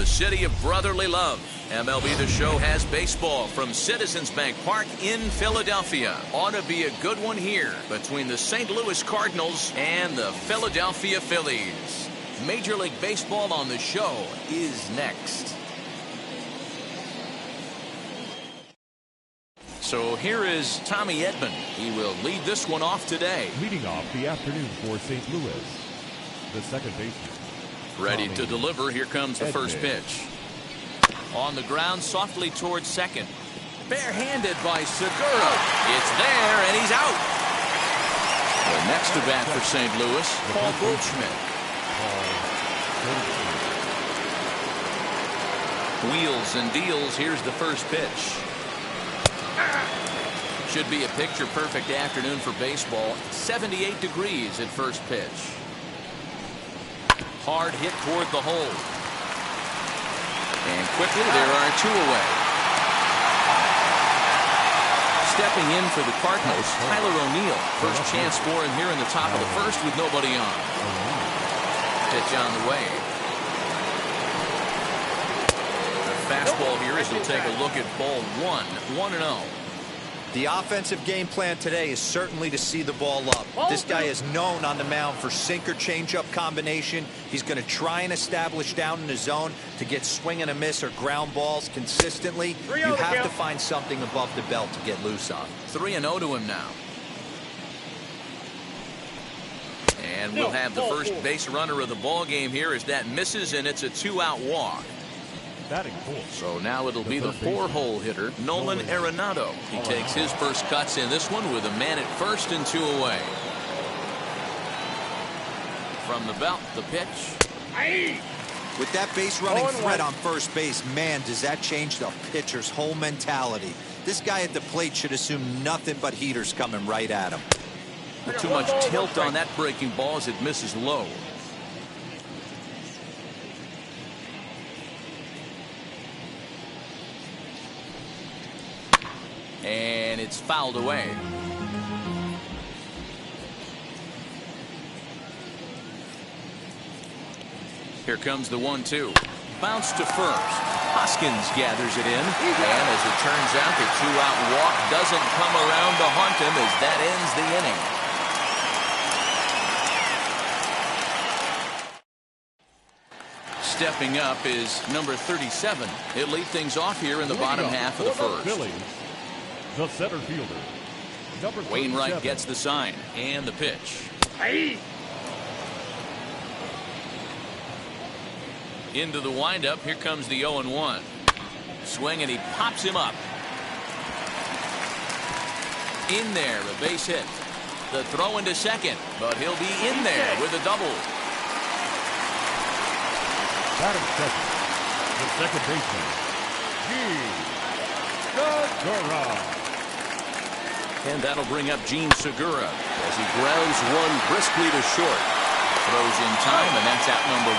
the city of brotherly love. MLB The Show has baseball from Citizens Bank Park in Philadelphia. Ought to be a good one here between the St. Louis Cardinals and the Philadelphia Phillies. Major League Baseball on The Show is next. So here is Tommy Edman. He will lead this one off today. Leading off the afternoon for St. Louis, the second baseman. Ready to deliver. Here comes the first pitch. On the ground, softly towards second. Barehanded by Segura. It's there, and he's out. The next to bat for St. Louis, Paul Goldschmidt. Wheels and deals. Here's the first pitch. Should be a picture-perfect afternoon for baseball. 78 degrees at first pitch. Hard hit toward the hole. And quickly, there are two away. Stepping in for the Cardinals, Tyler O'Neill. First chance for him here in the top of the first with nobody on. Pitch on the way. The fastball here as he'll take a look at ball one. 1-0. The offensive game plan today is certainly to see the ball up. This guy is known on the mound for sinker changeup combination. He's going to try and establish down in the zone to get swing and a miss or ground balls consistently. You have to find something above the belt to get loose on. 3-0 to him now. And we'll have the first base runner of the ball game here as that misses, and it's a 2-out walk. So now it'll be the 4-hole hitter, Nolan Arenado. He takes his first cuts in this one with a man at first and 2 away. From the belt, the pitch. With that base running threat on first base, man, does that change the pitcher's whole mentality. This guy at the plate should assume nothing but heaters coming right at him. Too much tilt on that breaking ball as it misses low. And it's fouled away. Here comes the 1-2. Bounce to first. Hoskins gathers it in. And as it turns out, the 2-out walk doesn't come around to haunt him as that ends the inning. Stepping up is number 37. He'll lead things off here in the bottom half of the first. Phillies, the center fielder, Wainwright gets the sign and the pitch. Into the windup. Here comes the 0-1. Swing, and he pops him up. In there, a base hit. The throw into second, but he'll be in there with a double. Batting second, the second baseman, Segura. And that'll bring up Gene Segura as he grounds one briskly to short. Throws in time, and that's out number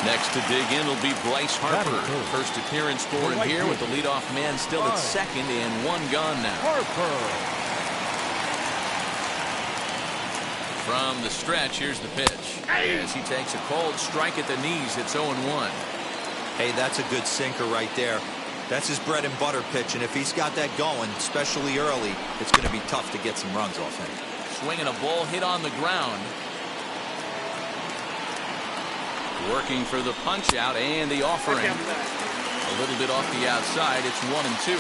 1. Next to dig in will be Bryce Harper. First appearance for him here with the leadoff man still at second and 1 gone now. From the stretch, here's the pitch. As he takes a cold strike at the knees, it's 0-1. Hey, that's a good sinker right there. That's his bread and butter pitch, and if he's got that going, especially early, it's going to be tough to get some runs off him. Swinging a ball hit on the ground. Working for the punch out and the offering. A little bit off the outside. It's 1-2.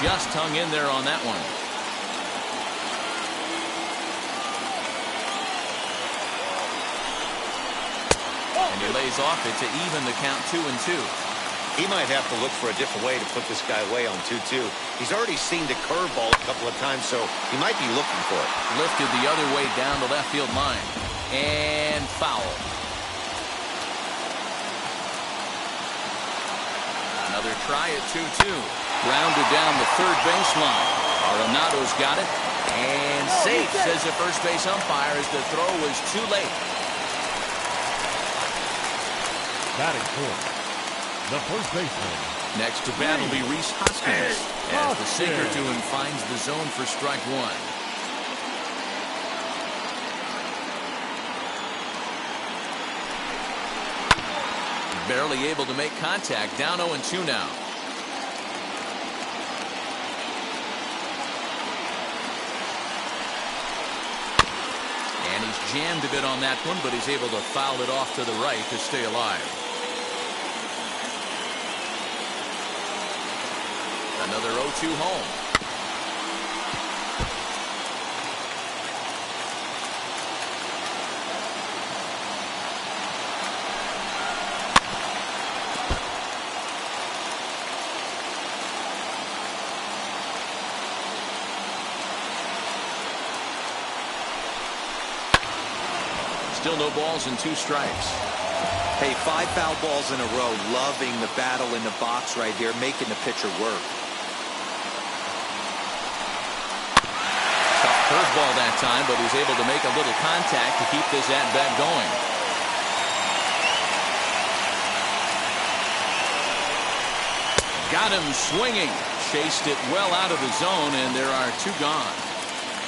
Just hung in there on that one. And he lays off it to even the count 2-2. He might have to look for a different way to put this guy away on 2-2. He's already seen the curveball a couple of times, so he might be looking for it. Lifted the other way down the left field line. And foul. Another try at 2-2. Grounded down the third baseline. Arenado's got it. And safe, says the first base umpire, as the throw was too late. Batting fourth, the first baseman, Next to bat will be Rhys Hoskins as the sinker to him finds the zone for strike one. Barely able to make contact. Down 0-2 now. And he's jammed a bit on that one, but he's able to foul it off to the right to stay alive. Another 0-2 home. Still no balls and 2 strikes. Hey, 5 foul balls in a row. Loving the battle in the box right here, making the pitcher work. Tough curveball that time, but he's able to make a little contact to keep this at-bat going. Got him swinging. Chased it well out of the zone, and there are 2 gone.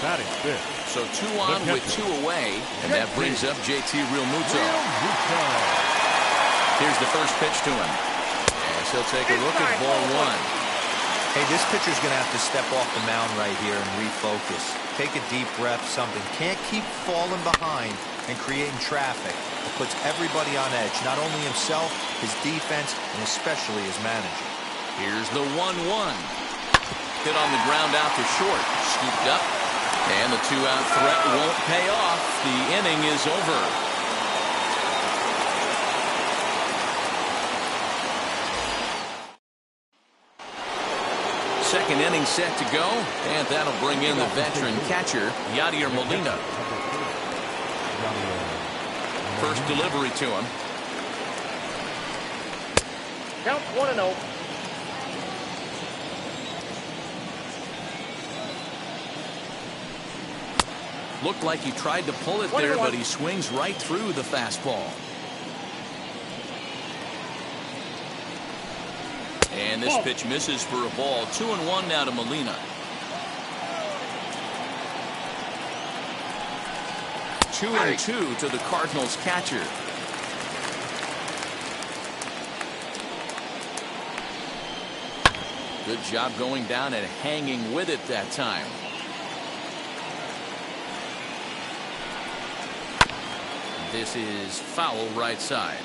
Batting fifth. So 2 on with 2 away, and that brings up JT Realmuto. Here's the first pitch to him. As he'll take a look at ball 1. Hey, this pitcher's going to have to step off the mound right here and refocus. Take a deep breath, something. Can't keep falling behind and creating traffic. It puts everybody on edge, not only himself, his defense, and especially his manager. Here's the 1-1. Hit on the ground out to short. Scooped up. And the 2-out threat won't pay off. The inning is over. Second inning set to go, and that'll bring in the veteran catcher, Yadier Molina. First delivery to him. Count 1-0. Looked like he tried to pull it there, but he swings right through the fastball. And this pitch misses for a ball. 2-1 now to Molina. 2-2 to the Cardinals catcher. Good job going down and hanging with it that time. This is foul right side.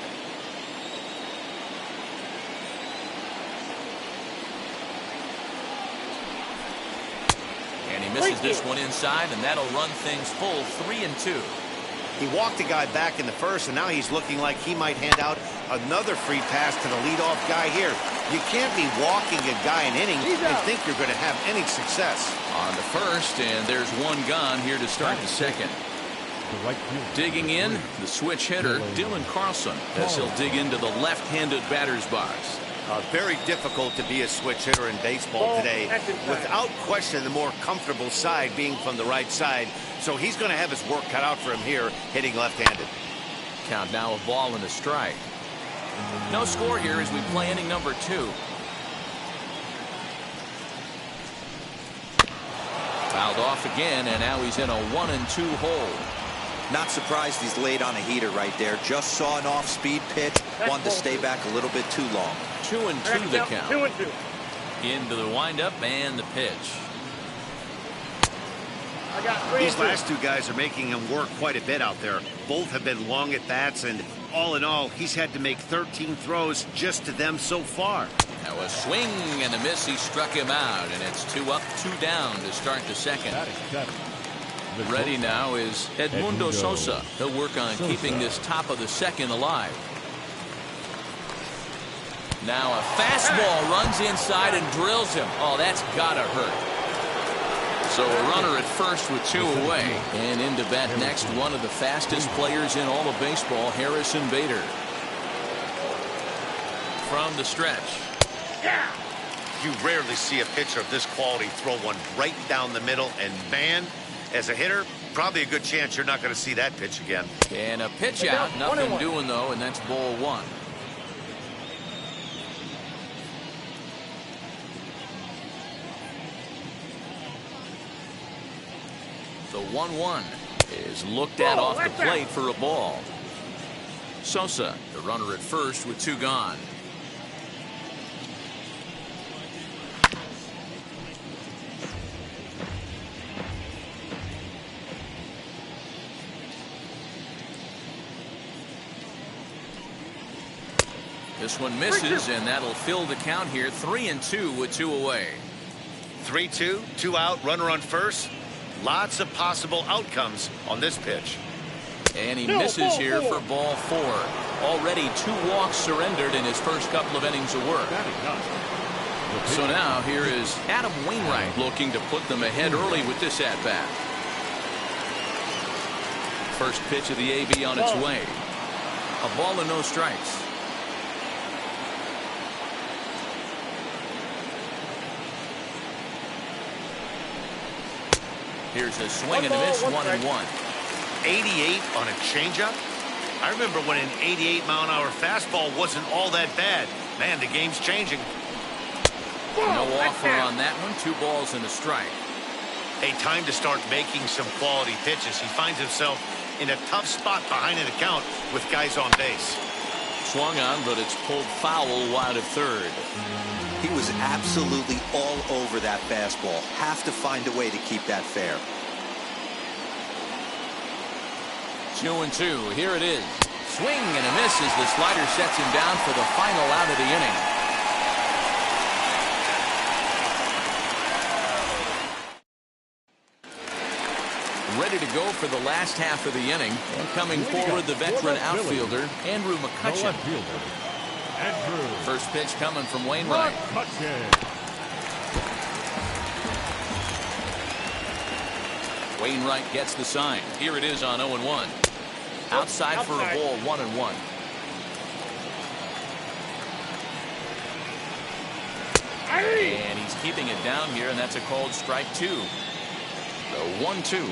And he misses this one inside, and that'll run things full 3-2. He walked the guy back in the first, and now he's looking like he might hand out another free pass to the leadoff guy here. You can't be walking a guy an inning and think you're going to have any success. On the first, and there's 1 gone here to start the second. Digging in, the switch hitter, Dylan Carlson, as he'll dig into the left-handed batter's box. Very difficult to be a switch hitter in baseball today. Without question, the more comfortable side being from the right side. So he's going to have his work cut out for him here, hitting left-handed. Count now a ball and a strike. No score here as we play inning number 2. Fouled off again, and now he's in a 1-2 hole. Not surprised he's laid on a heater right there. Just saw an off-speed pitch. Wanted to stay back a little bit too long. 2-2 the count. 2-2. Into the windup and the pitch. I got 3-2. These last 2 guys are making him work quite a bit out there. Both have been long at bats, and all in all, he's had to make 13 throws just to them so far. Now a swing and a miss. He struck him out, and it's 2 up, 2 down to start the second. Ready now is Edmundo Sosa. He'll work on keeping this top of the second alive. Now a fastball runs inside and drills him. Oh, that's gotta hurt. So a runner at first with 2 away. And into bat next, one of the fastest players in all of baseball, Harrison Bader. From the stretch. You rarely see a pitcher of this quality throw one right down the middle, and man, as a hitter, probably a good chance you're not going to see that pitch again. And a pitch out, nothing doing though, and that's ball 1. The 1-1 is looked at off the plate for a ball. Sosa, the runner at first with 2 gone. This one misses, and that'll fill the count here. 3-2 with 2 away. 3-2, 2 out, runner on first. Lots of possible outcomes on this pitch. And he misses here for ball 4. Already 2 walks surrendered in his first couple of innings of work. So now here is Adam Wainwright looking to put them ahead early with this at-bat. First pitch of the AB on its way. A ball and no strikes. Here's a swing and a miss, 1-1. 88 on a changeup. I remember when an 88-mile-an-hour fastball wasn't all that bad. Man, the game's changing. No offer on that one. 2 balls and a strike. Hey, time to start making some quality pitches. He finds himself in a tough spot behind an account with guys on base. Swung on, but it's pulled foul wide of third. He was absolutely all over that fastball. Have to find a way to keep that fair. 2-2. Here it is. Swing and a miss as the slider sets him down for the final out of the inning. Ready to go for the last half of the inning. And coming forward, the veteran outfielder, Andrew McCutchen. First pitch coming from Wainwright. Wainwright gets the sign. Here it is on 0-1. Outside for a ball, 1-1. And he's keeping it down here, and that's a called strike 2. The 1-2.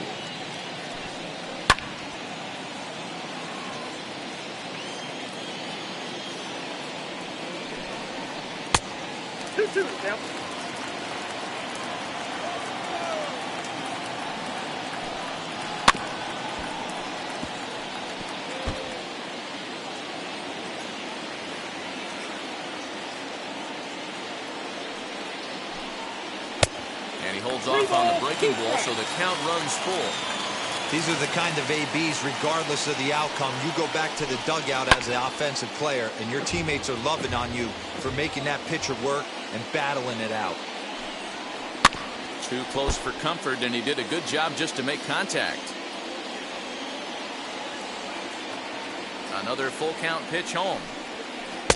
Yep. And he holds off on the breaking ball, so the count runs full. These are the kind of ABs, regardless of the outcome, you go back to the dugout as an offensive player, and your teammates are loving on you for making that pitcher work and battling it out. Too close for comfort, and he did a good job just to make contact. Another full count pitch home.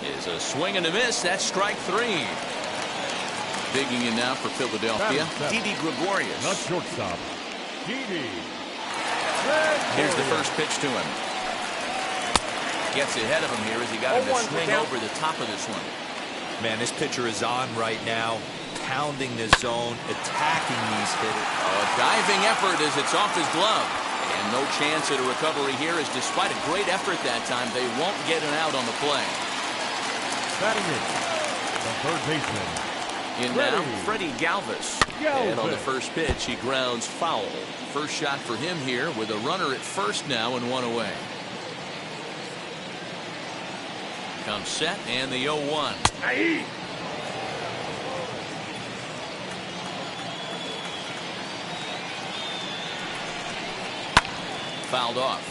Is a swing and a miss. That's strike 3. Digging in now for Philadelphia, Didi Gregorius. Not shortstop, Didi. Here's the first pitch to him. Gets ahead of him here as he got him to swing over the top of this one. Man, this pitcher is on right now, pounding the zone, attacking these hitters. A diving effort as it's off his glove. And no chance at a recovery here, as despite a great effort that time, they won't get an out on the play. Batting it, the third baseman. In now, Freddie Galvis. And on the first pitch, he grounds foul. First shot for him here with a runner at first now and 1 away. Comes set and the 0-1. Fouled off.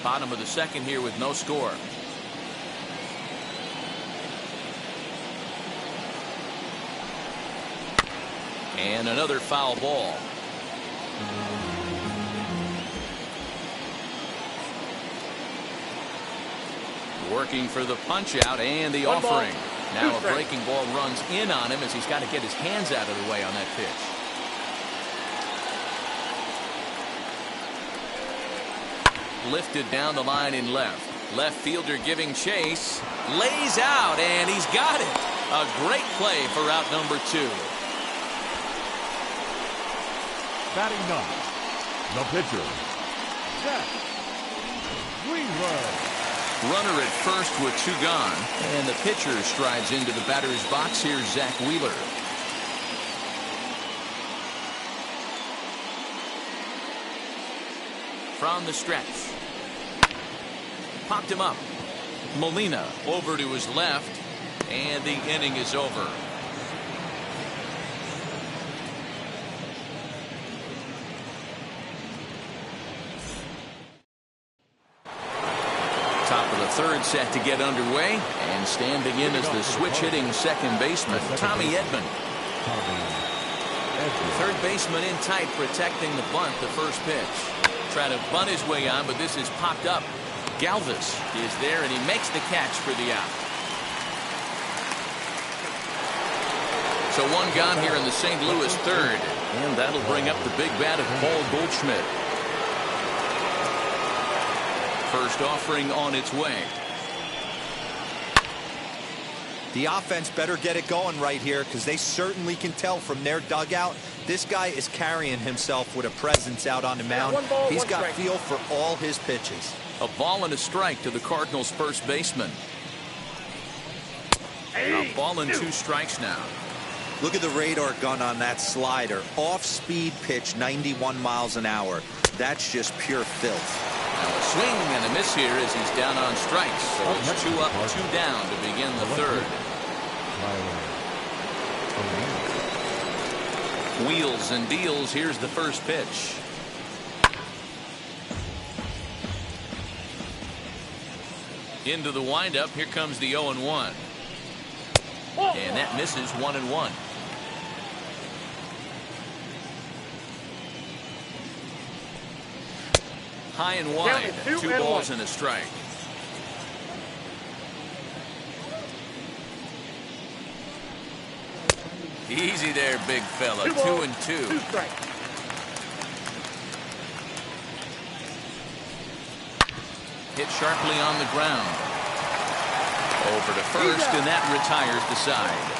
Bottom of the second here with no score. And another foul ball. Working for the punch out and the offering. Now a breaking ball runs in on him as he's got to get his hands out of the way on that pitch. Lifted down the line in left. Left fielder giving chase. Lays out and he's got it. A great play for out number 2. Batting 9, the pitcher, Zach Wheeler. Runner at first with 2 gone, and the pitcher strides into the batter's box here, Zach Wheeler. From the stretch. Popped him up. Molina over to his left, and the inning is over. Top of the third set to get underway, and standing in as the switch-hitting second baseman, Tommy Edman. Third baseman in tight, protecting the bunt, the first pitch. Trying to bunt his way on, but this is popped up. Galvis is there, and he makes the catch for the out. So one gone here in the St. Louis third, and that'll bring up the big bat of Paul Goldschmidt. First offering on its way. The offense better get it going right here, because they certainly can tell from their dugout this guy is carrying himself with a presence out on the mound. He's got feel for all his pitches. A ball and a strike to the Cardinals first baseman. A ball and 2 strikes now. Look at the radar gun on that slider. Off-speed pitch, 91 miles an hour. That's just pure filth. Now a swing and a miss here as he's down on strikes. So it's 2 up, 2 down to begin the third. Wheels and deals. Here's the first pitch. Into the windup. Here comes the 0-1. And that misses 1-1. High and wide. 2 balls and a strike. Easy there, big fella. 2-2. 2 strikes. Hit sharply on the ground. Over to first, and that retires the side.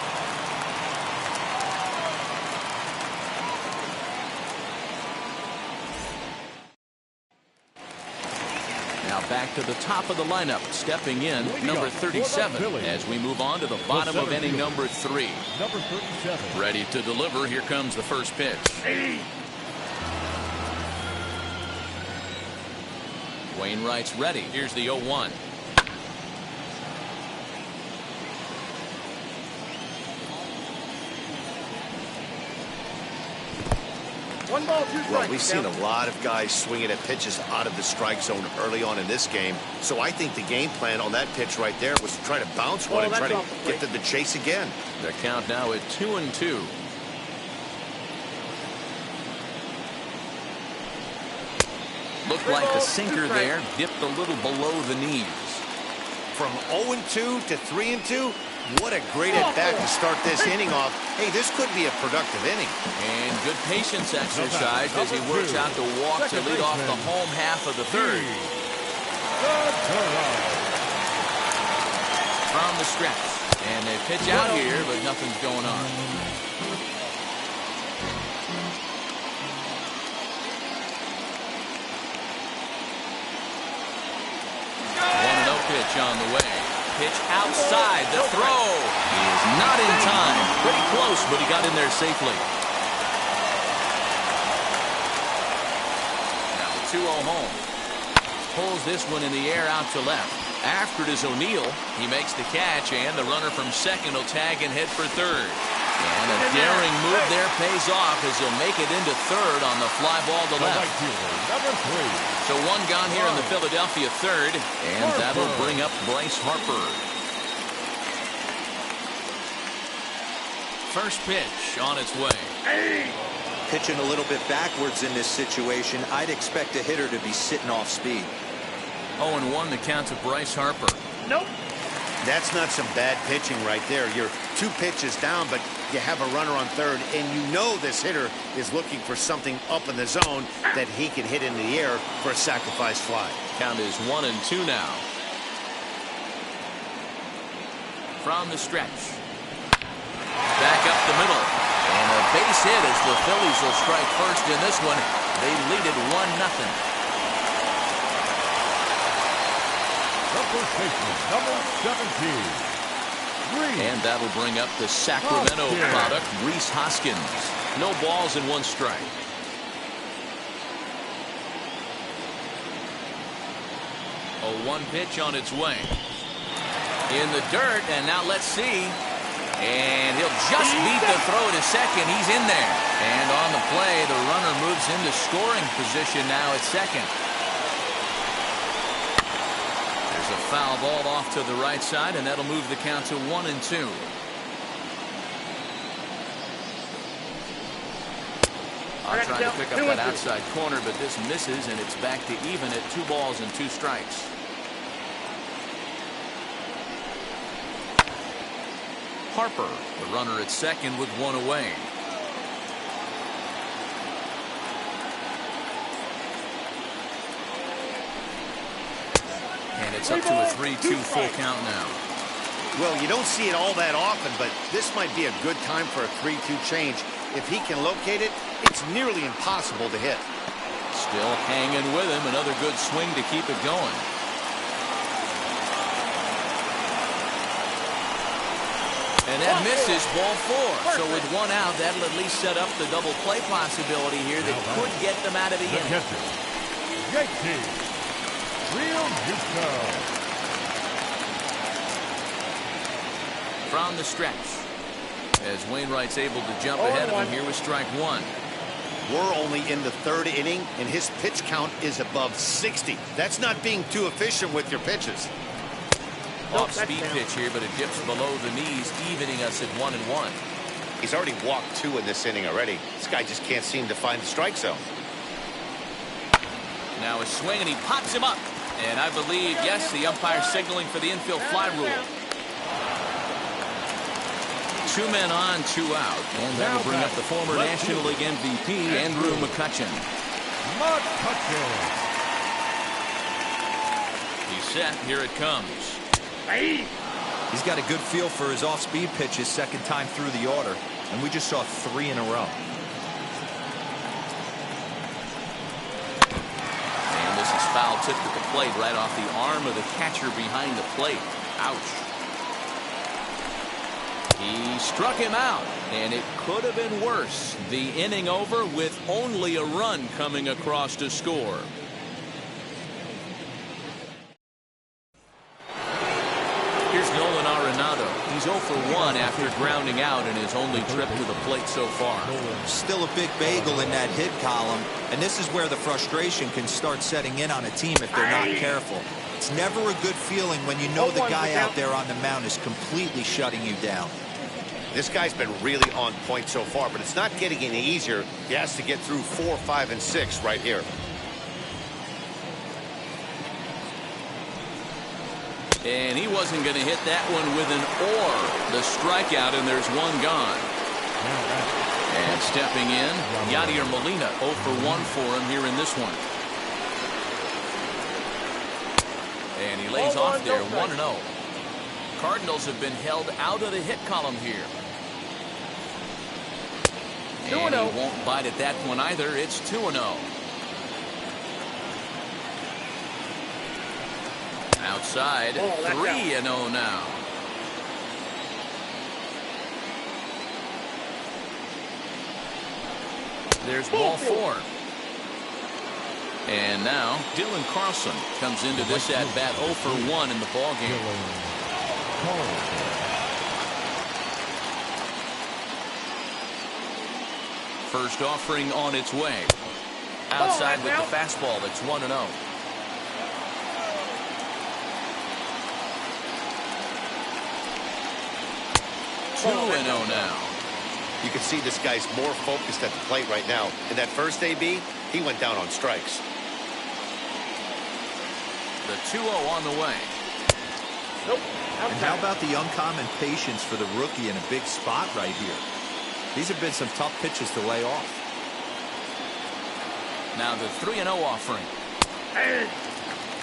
Now back to the top of the lineup, stepping in number 37 as we move on to the bottom of inning number 3. Number 37. Ready to deliver. Here comes the first pitch. Wainwright's ready. Here's the 0-1. One ball, 2 strikes. Well, we've seen a lot of guys swinging at pitches out of the strike zone early on in this game. So I think the game plan on that pitch right there was to try to bounce one and try to get to the chase again. The count now at 2-2. Looked like the sinker there, dipped a little below the knees. From 0-2 to 3-2, what a great at-bat to start this inning off. Hey, this could be a productive inning. And good patience exercise as he works out the walk to lead off the home half of the third. From the stretch. And they pitch out here, but nothing's going on. 1-0 pitch on the way. Pitch outside the throw. He is not in time. Pretty close, but he got in there safely. Now the 2-0 home. Pulls this one in the air out to left. After it is O'Neill. He makes the catch, and the runner from second will tag and head for third. And a daring move there pays off as he'll make it into third on the fly ball to left. Number 3. So one gone here in the Philadelphia third, and that'll bring up Bryce Harper. First pitch on its way. Pitching a little bit backwards in this situation. I'd expect a hitter to be sitting off speed. 0-1 the count to Bryce Harper. Nope. That's not some bad pitching right there. You're 2 pitches down, but you have a runner on third, and you know this hitter is looking for something up in the zone that he can hit into the air for a sacrifice fly. Count is 1-2 now. From the stretch. Back up the middle. And a base hit as the Phillies will strike first in this one. They lead it 1-0. First baseman, number 17. And that'll bring up the Sacramento product, Rhys Hoskins. No balls and 1 strike. 0-1 pitch on its way. In the dirt, and now let's see. And he'll just beat the throw to second. He's in there. And on the play, the runner moves into scoring position now at second. There's a foul ball off to the right side, and that'll move the count to 1-2. I'll try to pick up that outside corner, but this misses, and it's back to even at 2 balls and 2 strikes. Harper, the runner at second with 1 away. And it's up to a 3-2 full count now. Well, you don't see it all that often, but this might be a good time for a 3-2 change. If he can locate it, it's nearly impossible to hit. Still hanging with him. Another good swing to keep it going. And that misses, ball 4. So with 1 out, that'll at least set up the double play possibility here that could get them out of the inning. From the stretch, as Wainwright's able to jump ahead of him here with strike 1. We're only in the 3rd inning, and his pitch count is above 60. That's not being too efficient with your pitches. Off-speed pitch here, but it dips below the knees, evening us at 1-1. He's already walked 2 in this inning already. This guy just can't seem to find the strike zone. Now a swing, and he pops him up. And I believe, yes, the umpire signaling for the infield fly rule. 2 men on, 2 out. And that will bring up the former National League MVP, Andrew McCutchen. He's set. Here it comes. He's got a good feel for his off-speed pitches second time through the order, and we just saw 3 in a row. And this is foul tipped at the plate right off the arm of the catcher behind the plate. Ouch. He struck him out, and it could have been worse. The inning over with only a run coming across to score. Here's Nolan Arenado. He's 0 for 1 after grounding out in his only trip to the plate so far. Still a big bagel in that hit column, and this is where the frustration can start setting in on a team if they're not careful. It's never a good feeling when you know the guy out there on the mound is completely shutting you down. This guy's been really on point so far, but it's not getting any easier. He has to get through 4, 5, and 6 right here. And he wasn't going to hit that one with an or. The strikeout, and there's 1 gone. And stepping in, Yadier Molina, 0 for 1 for him here in this one. And he lays off there, 1-0. Cardinals have been held out of the hit column here. And he won't bite at that one either. It's 2-0. Outside, 3-0 now. There's ball 4. And now Dylan Carlson comes into this at-bat 0 for 1 in the ballgame. First offering on its way. Outside with the fastball. It's 1-0. Now. You can see this guy's more focused at the plate right now. In that first AB, he went down on strikes. The 2-0 on the way. And how about the uncommon patience for the rookie in a big spot right here? These have been some tough pitches to lay off. Now the 3-0 offering.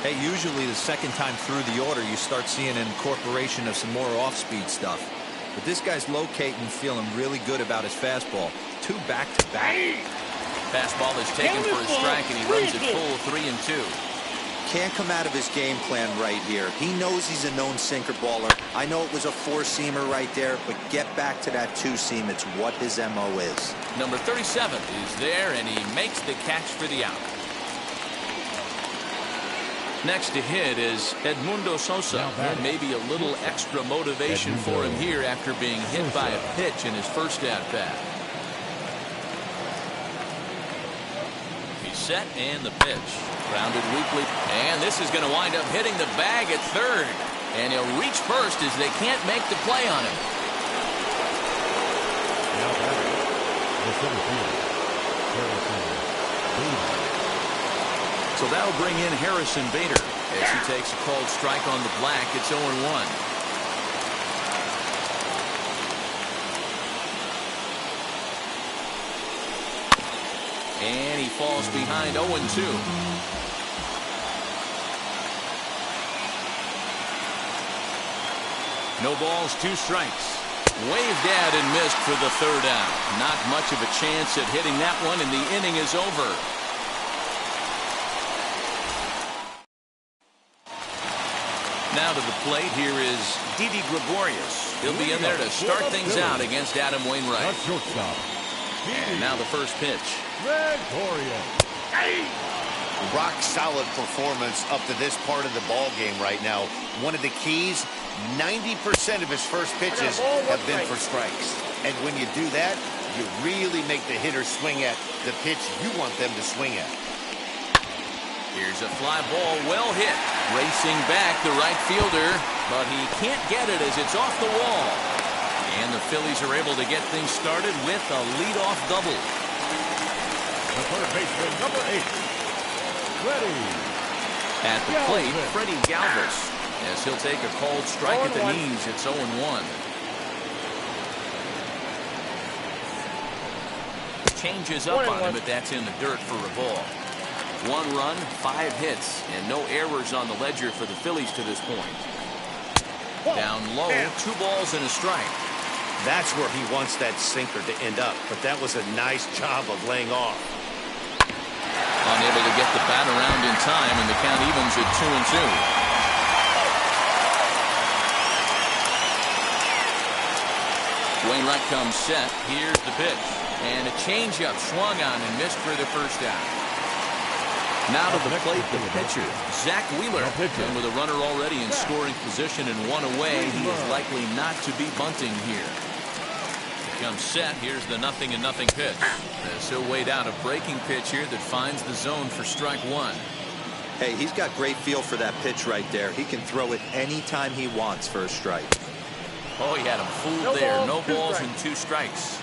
Hey, usually the second time through the order, you start seeing an incorporation of some more off-speed stuff. But this guy's locating, feeling really good about his fastball. 2 back-to-back. Fastball is taken for a strike, and he runs it full 3-2. Can't come out of his game plan right here. He knows he's a known sinker baller. I know it was a 4-seamer right there, but get back to that 2-seam. It's what his MO is. Number 37 is there, and he makes the catch for the out. Next to hit is Edmundo Sosa. And maybe a little extra motivation for him here after being hit by a pitch in his first at-bat. He's set and the pitch. Grounded weakly. And this is going to wind up hitting the bag at third. And he'll reach first as they can't make the play on him. So that'll bring in Harrison Bader as he takes a called strike on the black. It's 0-1. And he falls behind 0-2. No balls, 2 strikes. Waved at and missed for the third out. Not much of a chance at hitting that one, and the inning is over. Now to the plate, here is Didi Gregorius. He'll be in there to start things out against Adam Wainwright. And now the first pitch. Rock solid performance up to this part of the ball game right now. One of the keys, 90% of his first pitches have been for strikes. And when you do that, you really make the hitter swing at the pitch you want them to swing at. Here's a fly ball, well hit. Racing back the right fielder, but he can't get it as it's off the wall. And the Phillies are able to get things started with a leadoff double. The third baseman, number 8. Ready. At the plate, Freddie Galvis, as he'll take a called strike at the knees. It's 0-1. Changes up on him, but that's in the dirt for a ball. 1 run, 5 hits, and no errors on the ledger for the Phillies to this point. Down low, 2 balls and a strike. That's where he wants that sinker to end up, but that was a nice job of laying off. Unable to get the bat around in time, and the count evens at 2-2. Wainwright comes set. Here's the pitch. And a changeup swung on and missed for the first out. Now to the plate, the pitcher, Zach Wheeler. And with a runner already in scoring position and 1 away, he is likely not to be bunting here. Comes set. Here's the 0-0 pitch. As he'll wait out a breaking pitch here that finds the zone for strike 1. Hey, he's got great feel for that pitch right there. He can throw it anytime he wants for a strike. Oh, he had him fooled there. No balls and 2 strikes.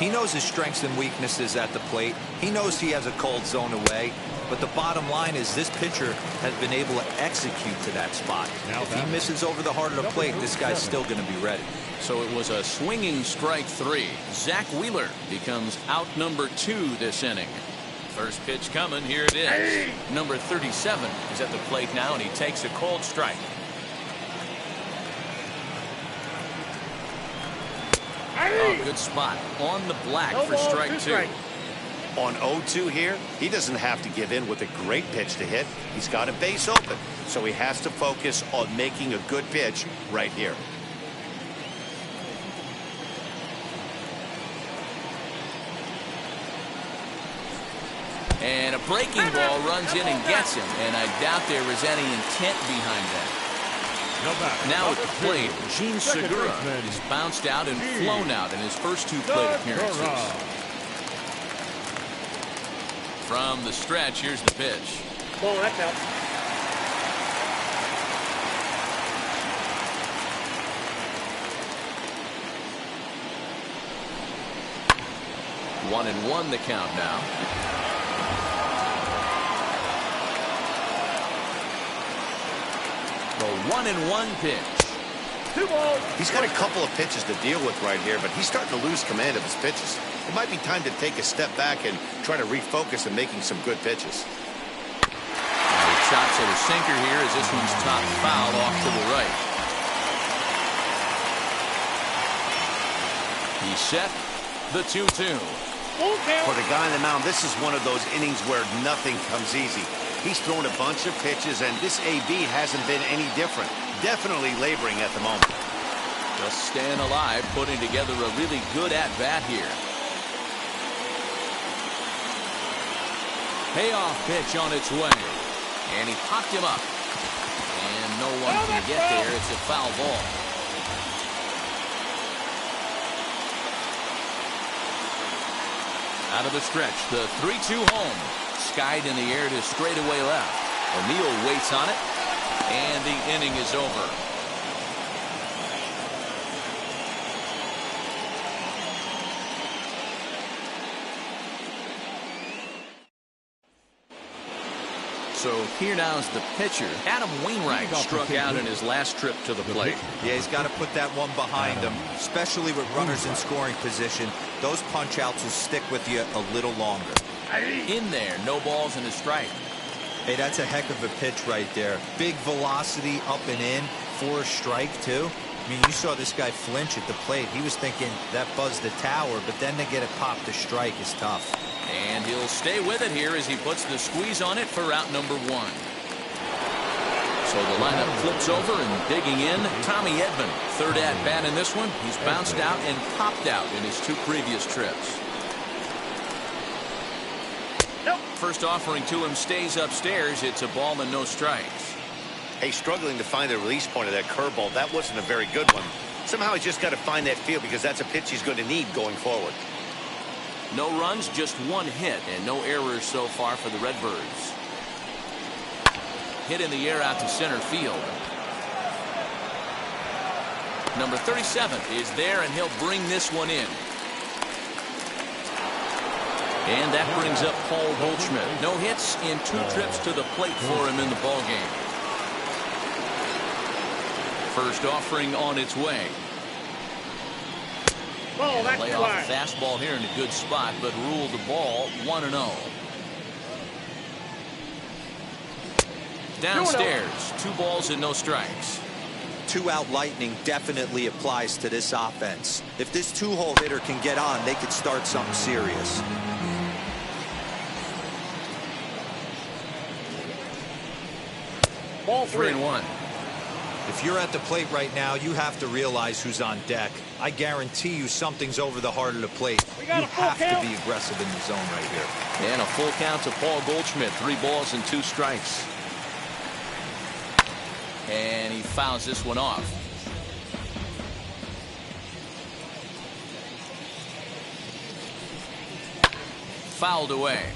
He knows his strengths and weaknesses at the plate. He knows he has a cold zone away. But the bottom line is this pitcher has been able to execute to that spot. If he misses over the heart of the plate, this guy's still going to be ready. So it was a swinging strike 3. Zach Wheeler becomes out number 2 this inning. First pitch coming. Here it is. Number 37 is at the plate now, and he takes a called strike. Oh, good spot on the black for strike 2. On 0-2 here, he doesn't have to give in with a great pitch to hit. He's got a base open, so he has to focus on making a good pitch right here. And a breaking ball runs in and gets him, and I doubt there was any intent behind that. Now at the plate, Gene Segura is bounced out and flown out in his first 2 plate appearances. From the stretch, here's the pitch. Ball, that counts. One and one the count now. The 1-1 pitch. 2 balls. He's got a couple of pitches to deal with right here, but he's starting to lose command of his pitches. It might be time to take a step back and try to refocus on making some good pitches. Now he chops at a sinker here as this one's top foul off to the right. He's set. The 2-2. For the guy on the mound, this is one of those innings where nothing comes easy. He's thrown a bunch of pitches, and this AB hasn't been any different. Definitely laboring at the moment. Just staying alive, putting together a really good at-bat here. Payoff pitch on its way. And he popped him up. And no one can get there. It's a foul ball. Out of the stretch, the 3-2 home. Skied in the air to straightaway left. O'Neill waits on it. And the inning is over. So here now is the pitcher. Adam Wainwright struck out in his last trip to the plate. Yeah, he's got to put that one behind him, especially with runners in scoring position. Those punch outs will stick with you a little longer. In there, no balls and a strike. Hey, that's a heck of a pitch right there. Big velocity up and in for a strike, too. I mean, you saw this guy flinch at the plate. He was thinking that buzzed the tower, but then to get it popped to strike is tough. And he'll stay with it here as he puts the squeeze on it for out number 1. So the lineup flips over and digging in, Tommy Edman. Third at bat in this one. He's bounced out and popped out in his 2 previous trips. First offering to him stays upstairs. It's a ball and no strikes. Hey, struggling to find the release point of that curveball. That wasn't a very good one. Somehow he's just got to find that feel because that's a pitch he's going to need going forward. No runs, just 1 hit, and no errors so far for the Redbirds. Hit in the air out to center field. Number 37 is there, and he'll bring this one in. And that brings up Paul Goldschmidt. No hits in 2 trips to the plate for him in the ballgame. First offering on its way. Lay off a fastball here in a good spot, but ruled the ball 1-0. Downstairs, 2 balls and no strikes. 2-out lightning definitely applies to this offense. If this 2-hole hitter can get on, they could start something serious. Ball 3-1. If you're at the plate right now, you have to realize who's on deck. I guarantee you something's over the heart of the plate. You have to be aggressive in the zone right here. And a full count to Paul Goldschmidt. 3 balls and 2 strikes. And he fouls this one off. Fouled away.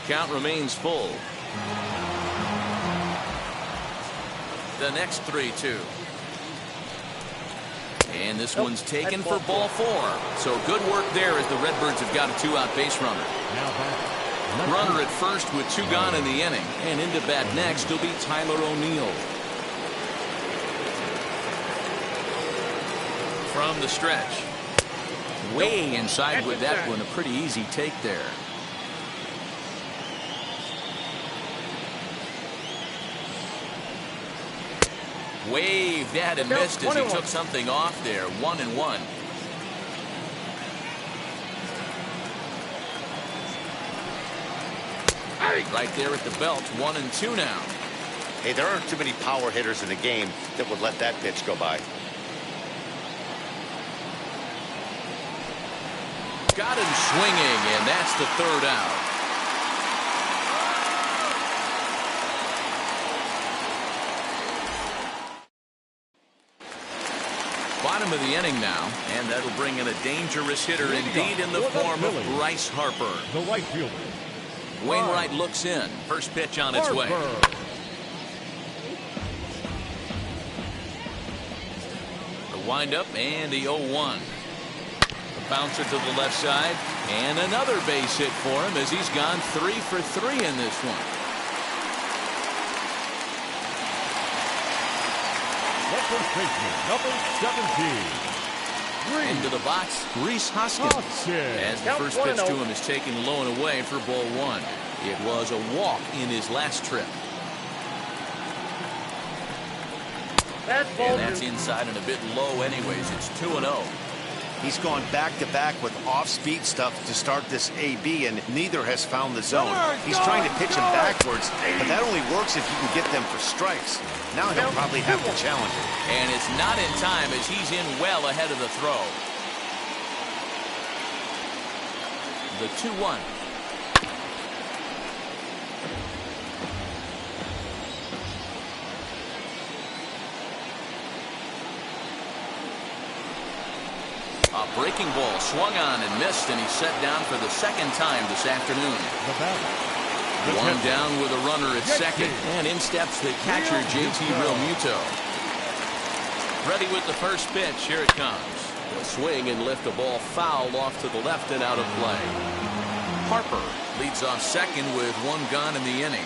Count remains full. The next 3-2. And this one's taken for ball 4. So good work there as the Redbirds have got a 2-out base runner. Runner at first with 2 gone in the inning. And into bat next will be Tyler O'Neill. From the stretch. Way inside with that one. A pretty easy take there. Waved at and missed as he took something off there. 1-1. Right there at the belt. 1-2 now. Hey, there aren't too many power hitters in the game that would let that pitch go by. Got him swinging, and that's the 3rd out. Bottom of the inning now, and that'll bring in a dangerous hitter indeed in the form of Bryce Harper. The right fielder. Wainwright looks in. First pitch on its way. The windup and the 0-1. The bouncer to the left side, and another base hit for him as he's gone 3 for 3 in this one. Number 17. Into the box, Rhys Hoskins. As the first pitch to him is taken low and away for ball 1. It was a walk in his last trip. And that's inside and a bit low anyways. It's 2-0. He's gone back-to-back with off-speed stuff to start this AB, and neither has found the zone. He's trying to pitch him backwards, but that only works if you can get them for strikes. Now he'll probably have to challenge it. And it's not in time as he's in well ahead of the throw. the 2-1. A breaking ball swung on and missed, and he's set down for the second time this afternoon. One down with a runner at second, and in steps the catcher, JT Realmuto. Ready with the first pitch. Here it comes. A swing and lift the ball foul off to the left and out of play. Harper leads off second with one gone in the inning.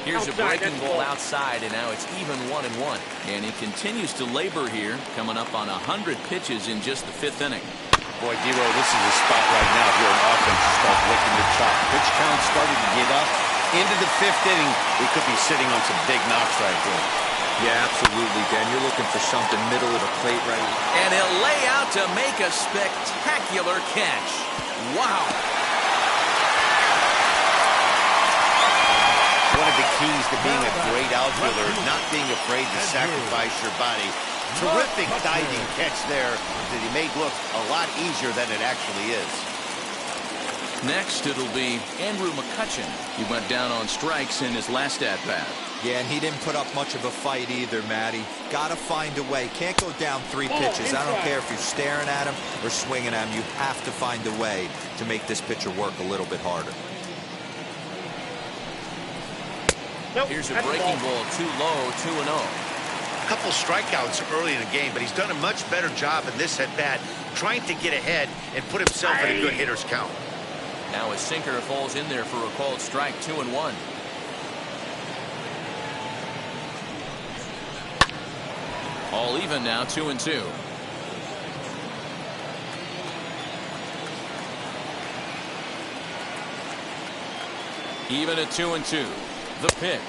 Here's a breaking ball outside, and now it's even 1-1. And he continues to labor here, coming up on 100 pitches in just the 5th inning. Boy, D-Row, this is a spot right now if you're an offense to start licking your chop. Pitch count starting to get up. Into the 5th inning, we could be sitting on some big knocks right here. Yeah, absolutely, Dan. You're looking for something middle of the plate right. And he'll lay out to make a spectacular catch. Wow. One of the keys to being a great outfielder is not being afraid to sacrifice your body. Terrific diving catch there that he made look a lot easier than it actually is. Next, it'll be Andrew McCutchen. He went down on strikes in his last at-bat. Yeah, and he didn't put up much of a fight either, Matty. Gotta find a way. Can't go down 3 pitches. I don't care if you're staring at him or swinging at him. You have to find a way to make this pitcher work a little bit harder. Here's a breaking ball, too low, 2-0. A couple strikeouts early in the game, but he's done a much better job in this at-bat trying to get ahead and put himself in a good hitter's count. Now a sinker falls in there for a called strike, 2-1. All even now, 2-2. Even at 2-2. The pitch.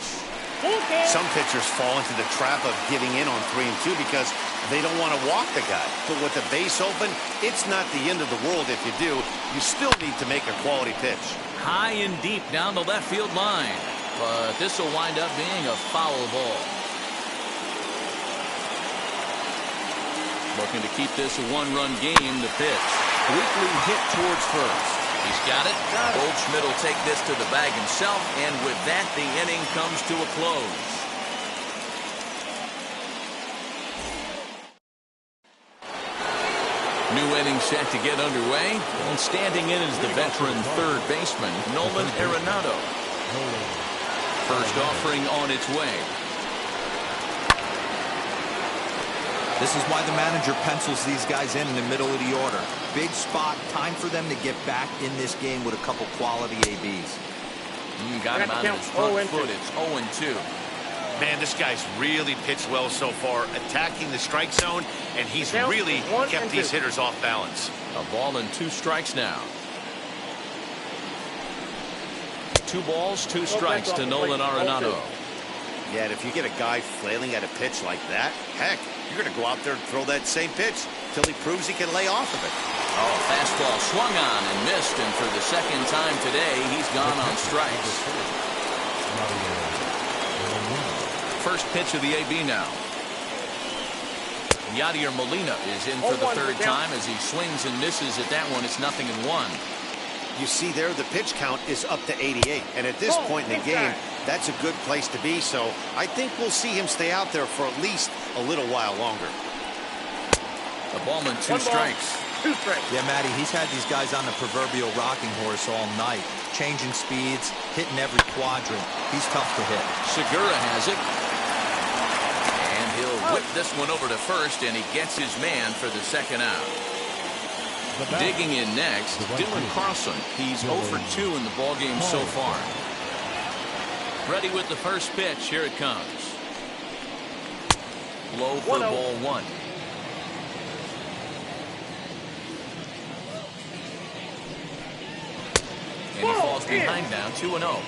Some pitchers fall into the trap of giving in on 3-2 because they don't want to walk the guy. But with the base open, it's not the end of the world if you do. You still need to make a quality pitch. High and deep down the left field line. But this will wind up being a foul ball. Looking to keep this a one-run game. The pitch. Weakly hit towards first. He's got it. Goldschmidt will take this to the bag himself, and with that, the inning comes to a close. New inning set to get underway, and standing in is the veteran third baseman, Nolan Arenado. First offering on its way. This is why the manager pencils these guys in the middle of the order. Big spot, time for them to get back in this game with a couple quality ABs. Got him on his front foot. It's 0-2. Man, this guy's really pitched well so far, attacking the strike zone, and he's really kept these hitters off balance. A ball and 2 strikes now. 2 balls, 2 strikes to Nolan Arenado. Yeah, and if you get a guy flailing at a pitch like that, heck, you're going to go out there and throw that same pitch till he proves he can lay off of it. Oh, fastball swung on and missed, and for the second time today, he's gone on strikes. First pitch of the AB now. Yadier Molina is in for the third time as he swings and misses at that one. It's 0-1. You see there, the pitch count is up to 88, and at this point in the game, that's a good place to be, so I think we'll see him stay out there for at least a little while longer. The ballman, 2 strikes. 2 strikes. Yeah, Matty, he's had these guys on the proverbial rocking horse all night, changing speeds, hitting every quadrant. He's tough to hit. Segura has it. And he'll whip this one over to first, and he gets his man for the second out. Digging in next, Dylan Carlson. He's 0 for 2 in the ballgame so far. Ready with the first pitch. Here it comes. Low for ball 1. And he falls behind now, 2-0.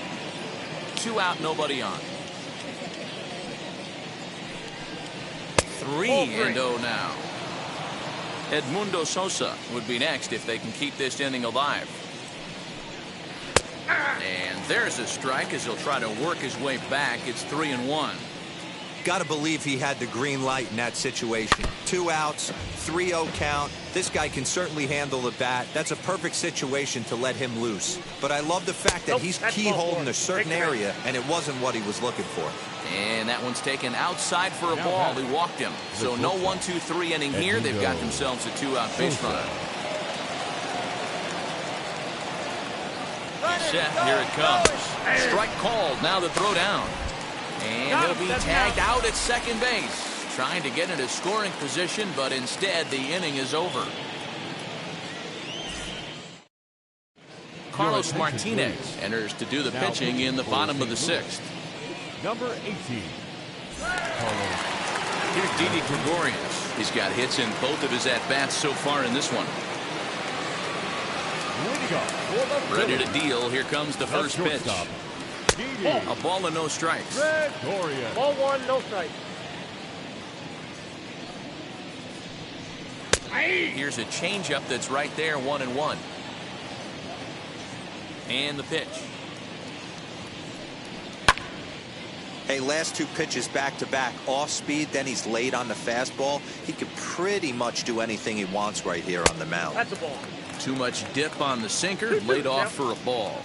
2 out, nobody on. 3-0 now. Edmundo Sosa would be next if they can keep this inning alive. And there's a strike as he'll try to work his way back. It's 3-1. Got to believe he had the green light in that situation. 2 outs, 3-0 count. This guy can certainly handle the bat. That's a perfect situation to let him loose. But I love the fact that he's keyholing a certain area, and it wasn't what he was looking for. And that one's taken outside for a ball. He walked him. So no 1-2-3 inning here. They've got themselves a 2-out base runner. Set, here it comes. Strike called, now the throw down. And he'll be tagged out at second base. Trying to get into scoring position, but instead the inning is over. Carlos Martinez enters to do the pitching in the bottom of the 6th. Number 18. Here's Didi Gregorius. He's got hits in both of his at-bats so far in this one. Ready to deal. Here comes the first pitch. A ball and no strikes. Ball 1, no strikes. Here's a changeup that's right there, 1-1. And the pitch. Hey, last 2 pitches back-to-back, off speed, then he's late on the fastball. He could pretty much do anything he wants right here on the mound. That's a ball. Too much dip on the sinker, laid off for a ball.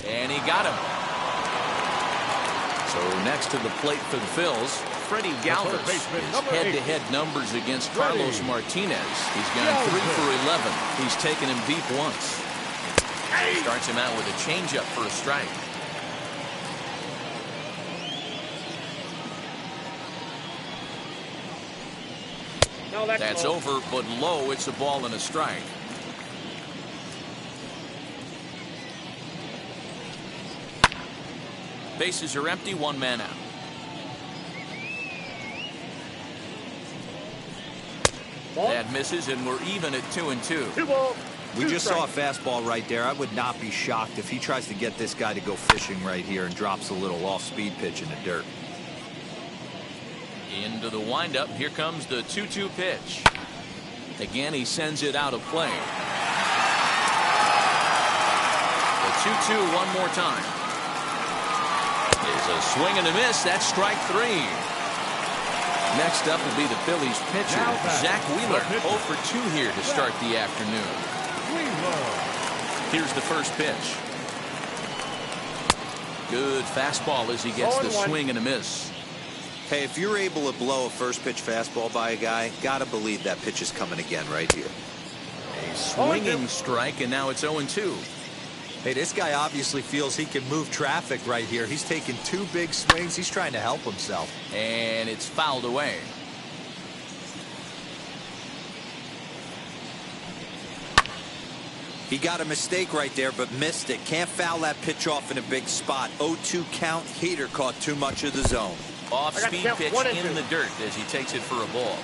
And he got him. So next to the plate for the Phils, Freddie Galvis. His head-to-head numbers against Carlos Martinez. He's gone 3 for 11. He's taken him deep once. Starts him out with a changeup for a strike. No, that's over, but low. It's a ball and a strike. Bases are empty, 1 man out. That misses, and we're even at 2-2. 2 balls. We just saw a fastball right there. I would not be shocked if he tries to get this guy to go fishing right here and drops a little off-speed pitch in the dirt. Into the windup. Here comes the 2-2 pitch. Again, he sends it out of play. The 2-2 one more time. Is a swing and a miss. That's strike 3. Next up will be the Phillies pitcher, Zach Wheeler. 0 for 2 here to start the afternoon. Here's the first pitch. Good fastball as he gets the swing and a miss. Hey, if you're able to blow a first pitch fastball by a guy, gotta believe that pitch is coming again right here. A swinging strike, and now it's 0-2. Hey, this guy obviously feels he can move traffic right here. He's taking 2 big swings. He's trying to help himself. And it's fouled away. He got a mistake right there, but missed it. Can't foul that pitch off in a big spot. 0-2 count. Heater caught too much of the zone. Off-speed pitch in the dirt as he takes it for a ball.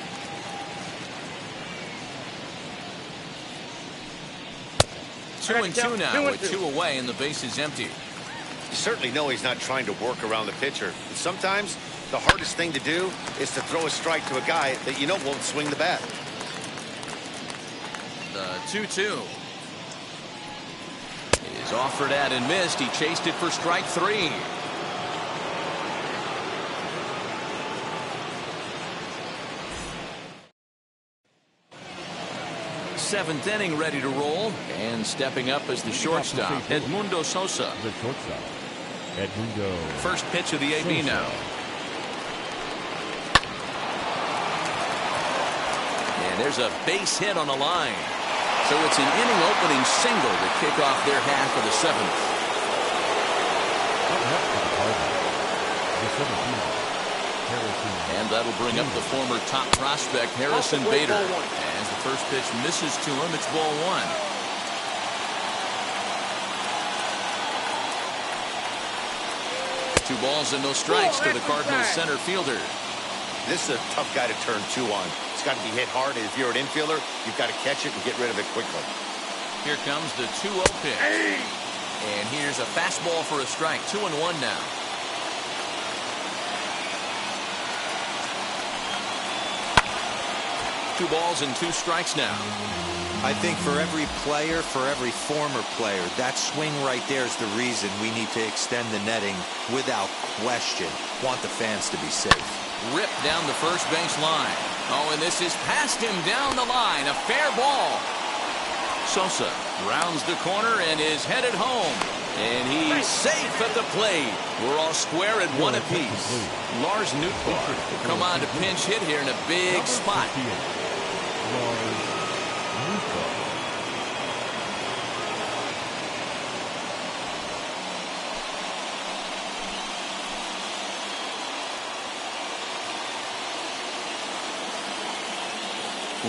Two and two now with 2 away, and the base is empty. You certainly know he's not trying to work around the pitcher. But sometimes the hardest thing to do is to throw a strike to a guy that you know won't swing the bat. The 2-2 is offered at and missed. He chased it for strike 3. Seventh inning ready to roll, and stepping up as the shortstop, Edmundo Sosa. The shortstop, Edmundo. First pitch of the AB now. And there's a base hit on the line. So it's an inning opening single to kick off their half of the 7th. And that'll bring up the former top prospect, Harrison Bader. As the first pitch misses to him, it's ball 1. Two balls and no strikes to the Cardinals center fielder. This is a tough guy to turn 2 on. It's got to be hit hard, and if you're an infielder, you've got to catch it and get rid of it quickly. Here comes the 2-0 pitch. And here's a fastball for a strike. 2-1 now. Two balls and 2 strikes now. I think for every player, for every former player, that swing right there is the reason we need to extend the netting without question. Want the fans to be safe. Ripped down the first base line. Oh, and this is past him down the line. A fair ball. Sosa rounds the corner and is headed home. And he's safe at the plate. We're all square at one apiece. Lars Nootbaar will come on to pinch hit here in a big spot.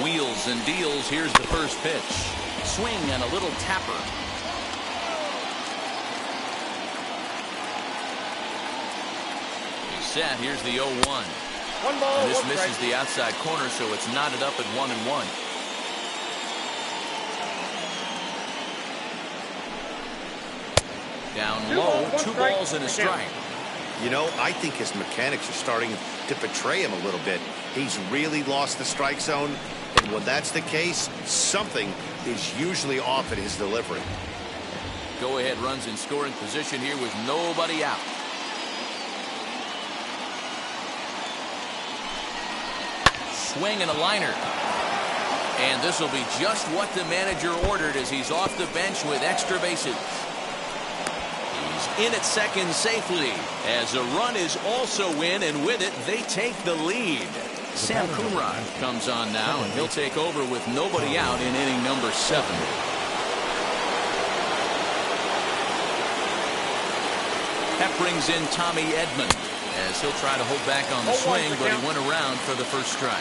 Wheels and deals. Here's the first pitch. Swing and a little tapper. He's set. Here's the 0-1. One ball, And this one misses strike. the outside corner, so it's knotted up at 1-1. Down low, two balls and a strike. You know, I think his mechanics are starting to betray him a little bit. He's really lost the strike zone, and when that's the case, something is usually off at his delivery. Go-ahead runs in scoring position here with nobody out. Swing and a liner. And this will be just what the manager ordered as he's off the bench with extra bases. In at second safely as a run is also in, and with it they take the lead. Sam Coonrod comes on now, and he'll take over with nobody out in inning number 7. That brings in Tommy Edman as he'll try to hold back on the swing, but he went around for the first strike.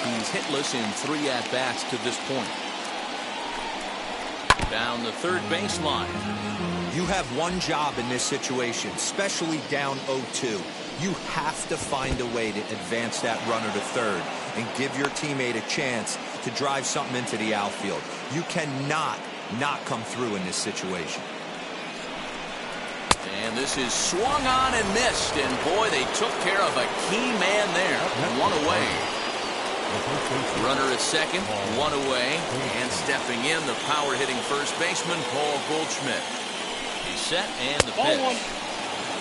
He's hitless in 3 at-bats to this point. Down the third baseline. You have one job in this situation, especially down 0-2. You have to find a way to advance that runner to third and give your teammate a chance to drive something into the outfield. You cannot not come through in this situation. And this is swung on and missed, and boy, they took care of a key man there. 1 away. Runner at second, 1 away, and stepping in, the power-hitting first baseman, Paul Goldschmidt. He's set, and the pitch.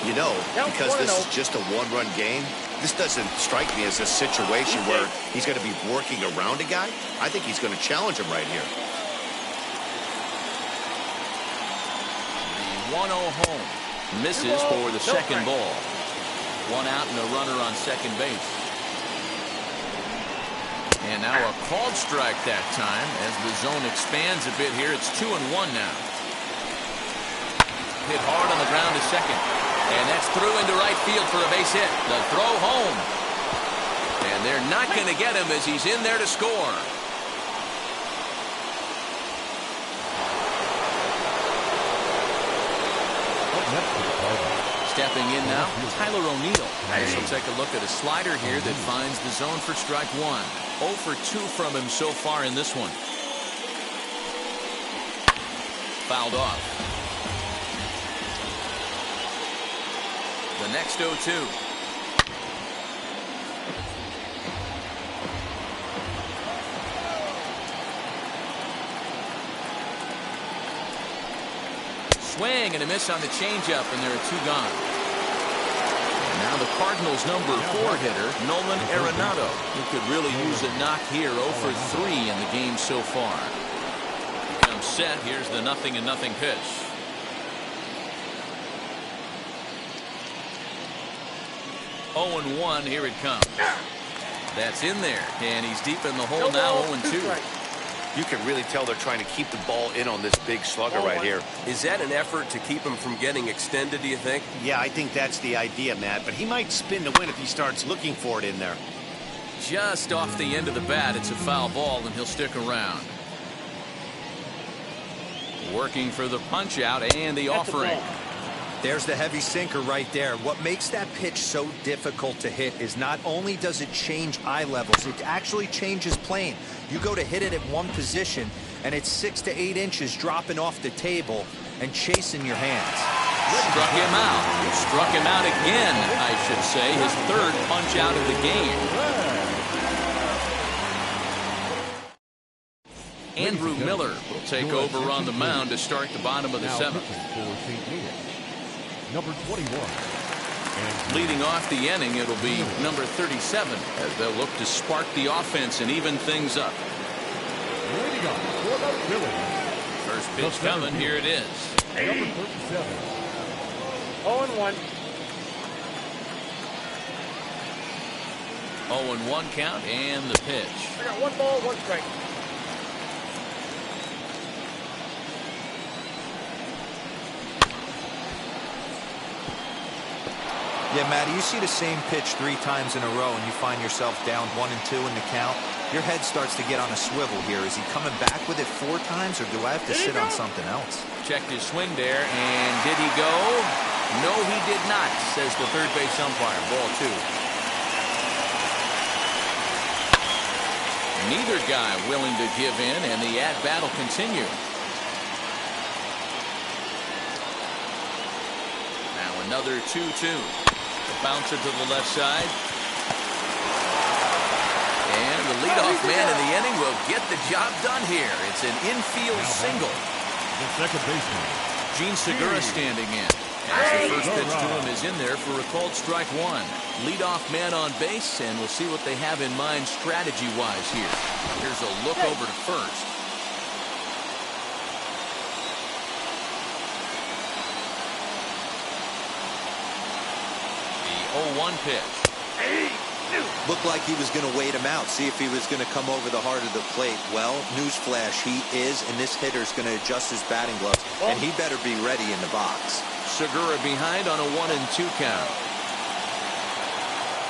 You know, because this is just a one-run game, this doesn't strike me as a situation where he's going to be working around a guy. I think he's going to challenge him right here. The 1-0 home. Misses for the second ball. 1 out and a runner on second base. And now a called strike that time as the zone expands a bit here. It's 2-1 now. Hit hard on the ground to second. And that's through into right field for a base hit. The throw home. And they're not going to get him as he's in there to score. Stepping in now, Tyler O'Neill. He'll take a look at a slider here that finds the zone for strike 1. 0 for 2 from him so far in this one. Fouled off. The next 0-2. Swing and a miss on the changeup, and there are 2 gone. And now the Cardinals' number 4 hitter, Nolan Arenado, who could really use a knock here. 0 for 3 in the game so far. Comes set. Here's the 0-0 pitch. Oh and 1. Here it comes. That's in there, and he's deep in the hole now. 0-2. You can really tell they're trying to keep the ball in on this big slugger right here. Is that an effort to keep him from getting extended, do you think? Yeah, I think that's the idea, Matt. But he might spin to win if he starts looking for it in there. Just off the end of the bat, it's a foul ball, and he'll stick around. Working for the punch out and the offering. There's the heavy sinker right there. What makes that pitch so difficult to hit is not only does it change eye levels, it actually changes plane. You go to hit it at one position, and it's 6 to 8 inches dropping off the table and chasing your hands. Struck him out. Struck him out again, I should say. His 3rd punch out of the game. Andrew Miller will take over on the mound to start the bottom of the 7th. For St. Louis, number 21. Leading off the inning, it'll be number 37 as they'll look to spark the offense and even things up. Leading off for the Phillies. First pitch coming. Here it is. Number 37. 0-1. 0-1 count and the pitch. I got 1 ball, 1 strike. Yeah, Matty, you see the same pitch 3 times in a row and you find yourself down 1 and 2 in the count. Your head starts to get on a swivel here. Is he coming back with it 4 times, or do I have to sit on something else? Checked his swing there, and did he go? No, he did not, says the third base umpire. Ball 2. Neither guy willing to give in, and the at-bat will continue. Now another 2-2. The bouncer to the left side. And the leadoff man in the inning will get the job done here. It's an infield single. The second baseman, Gene Segura standing in. As the first pitch to him is in there for a called strike 1. Leadoff man on base, and we'll see what they have in mind strategy-wise here. Here's a look over to first. The 0-1 pitch. Looked like he was going to wait him out, see if he was going to come over the heart of the plate. Well, newsflash, he is, and this hitter's going to adjust his batting gloves, and he better be ready in the box. Segura behind on a 1-2 count.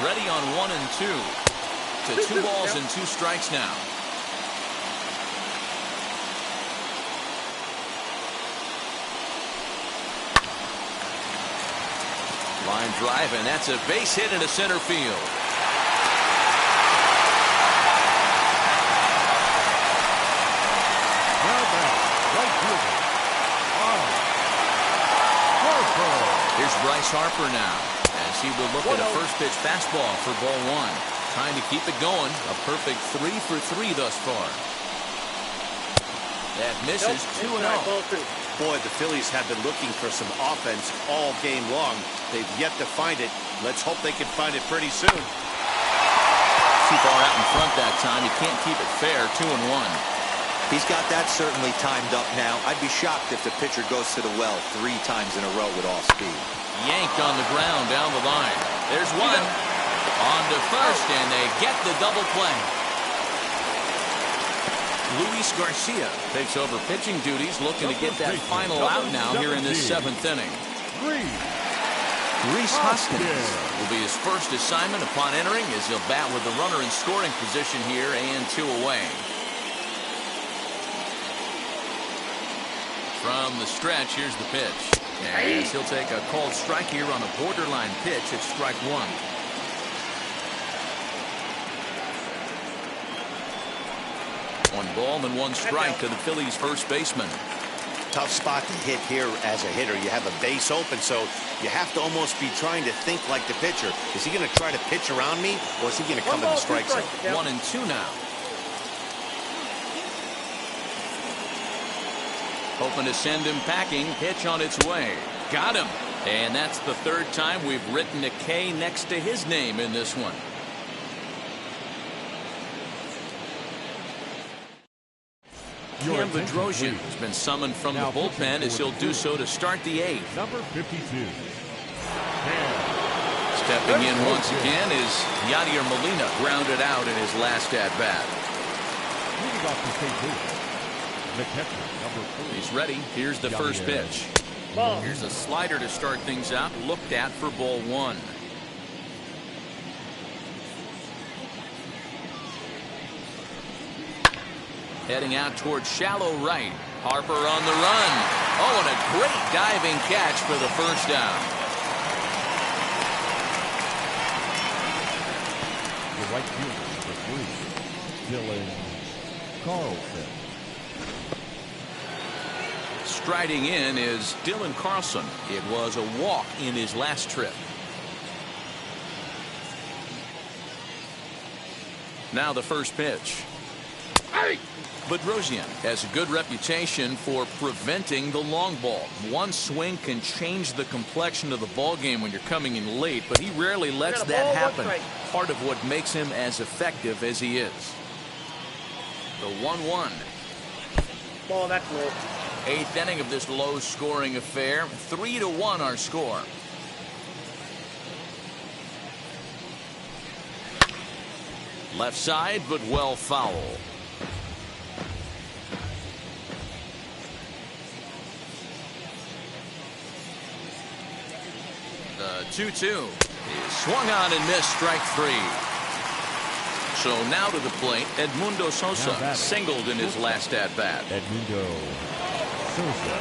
Ready on 1-2. To 2 balls and 2 strikes now. Line drive, and that's a base hit into center field. Here's Bryce Harper now, as he will look at a first pitch fastball for ball 1. Trying to keep it going. A perfect 3 for 3 thus far. That misses. 2-0. Boy, the Phillies have been looking for some offense all game long. They've yet to find it. Let's hope they can find it pretty soon. Too far out in front that time. He can't keep it fair. 2-1. He's got that certainly timed up now. I'd be shocked if the pitcher goes to the well 3 times in a row with all speed. Yanked on the ground down the line. There's one. On to first, and they get the double play. Luis Garcia takes over pitching duties, looking to get that final out now here in this 7th inning. Reese Hoskins will be his first assignment upon entering, as he'll bat with the runner in scoring position here and 2 away. From the stretch, here's the pitch. And he'll take a called strike here on a borderline pitch at strike 1. 1 ball and 1 strike to the Phillies' first baseman. Tough spot to hit here as a hitter. You have a base open, so you have to almost be trying to think like the pitcher. Is he going to try to pitch around me, or is he going to come in the strike zone? 1-2 now. Hoping to send him packing. Pitch on its way. Got him. And that's the 3rd time we've written a K next to his name in this one. Cam Bedrosian has been summoned from the bullpen, as he'll do so to start the 8th. Number 52. Stepping in once again is Yadier Molina, grounded out in his last at-bat. Leading off the St. Louis, the catcher, number 4. He's ready. Here's the first pitch. Here's a slider to start things out, looked at for ball 1. Heading out towards shallow right. Harper on the run. Oh, and a great diving catch for the first down. The right fielder for 3, Dylan Carlson. Striding in is Dylan Carlson. It was a walk in his last trip. Now the first pitch. Bedrosian has a good reputation for preventing the long ball. One swing can change the complexion of the ball game when you're coming in late, but he rarely lets that happen. Part of what makes him as effective as he is. The 1-1. Ball, that's low. 8th inning of this low-scoring affair. 3-1 our score. Left side, but well foul. The 2-2 is swung on and missed, strike 3. So now to the plate, Edmundo Sosa singled in his last at-bat. Edmundo Sosa.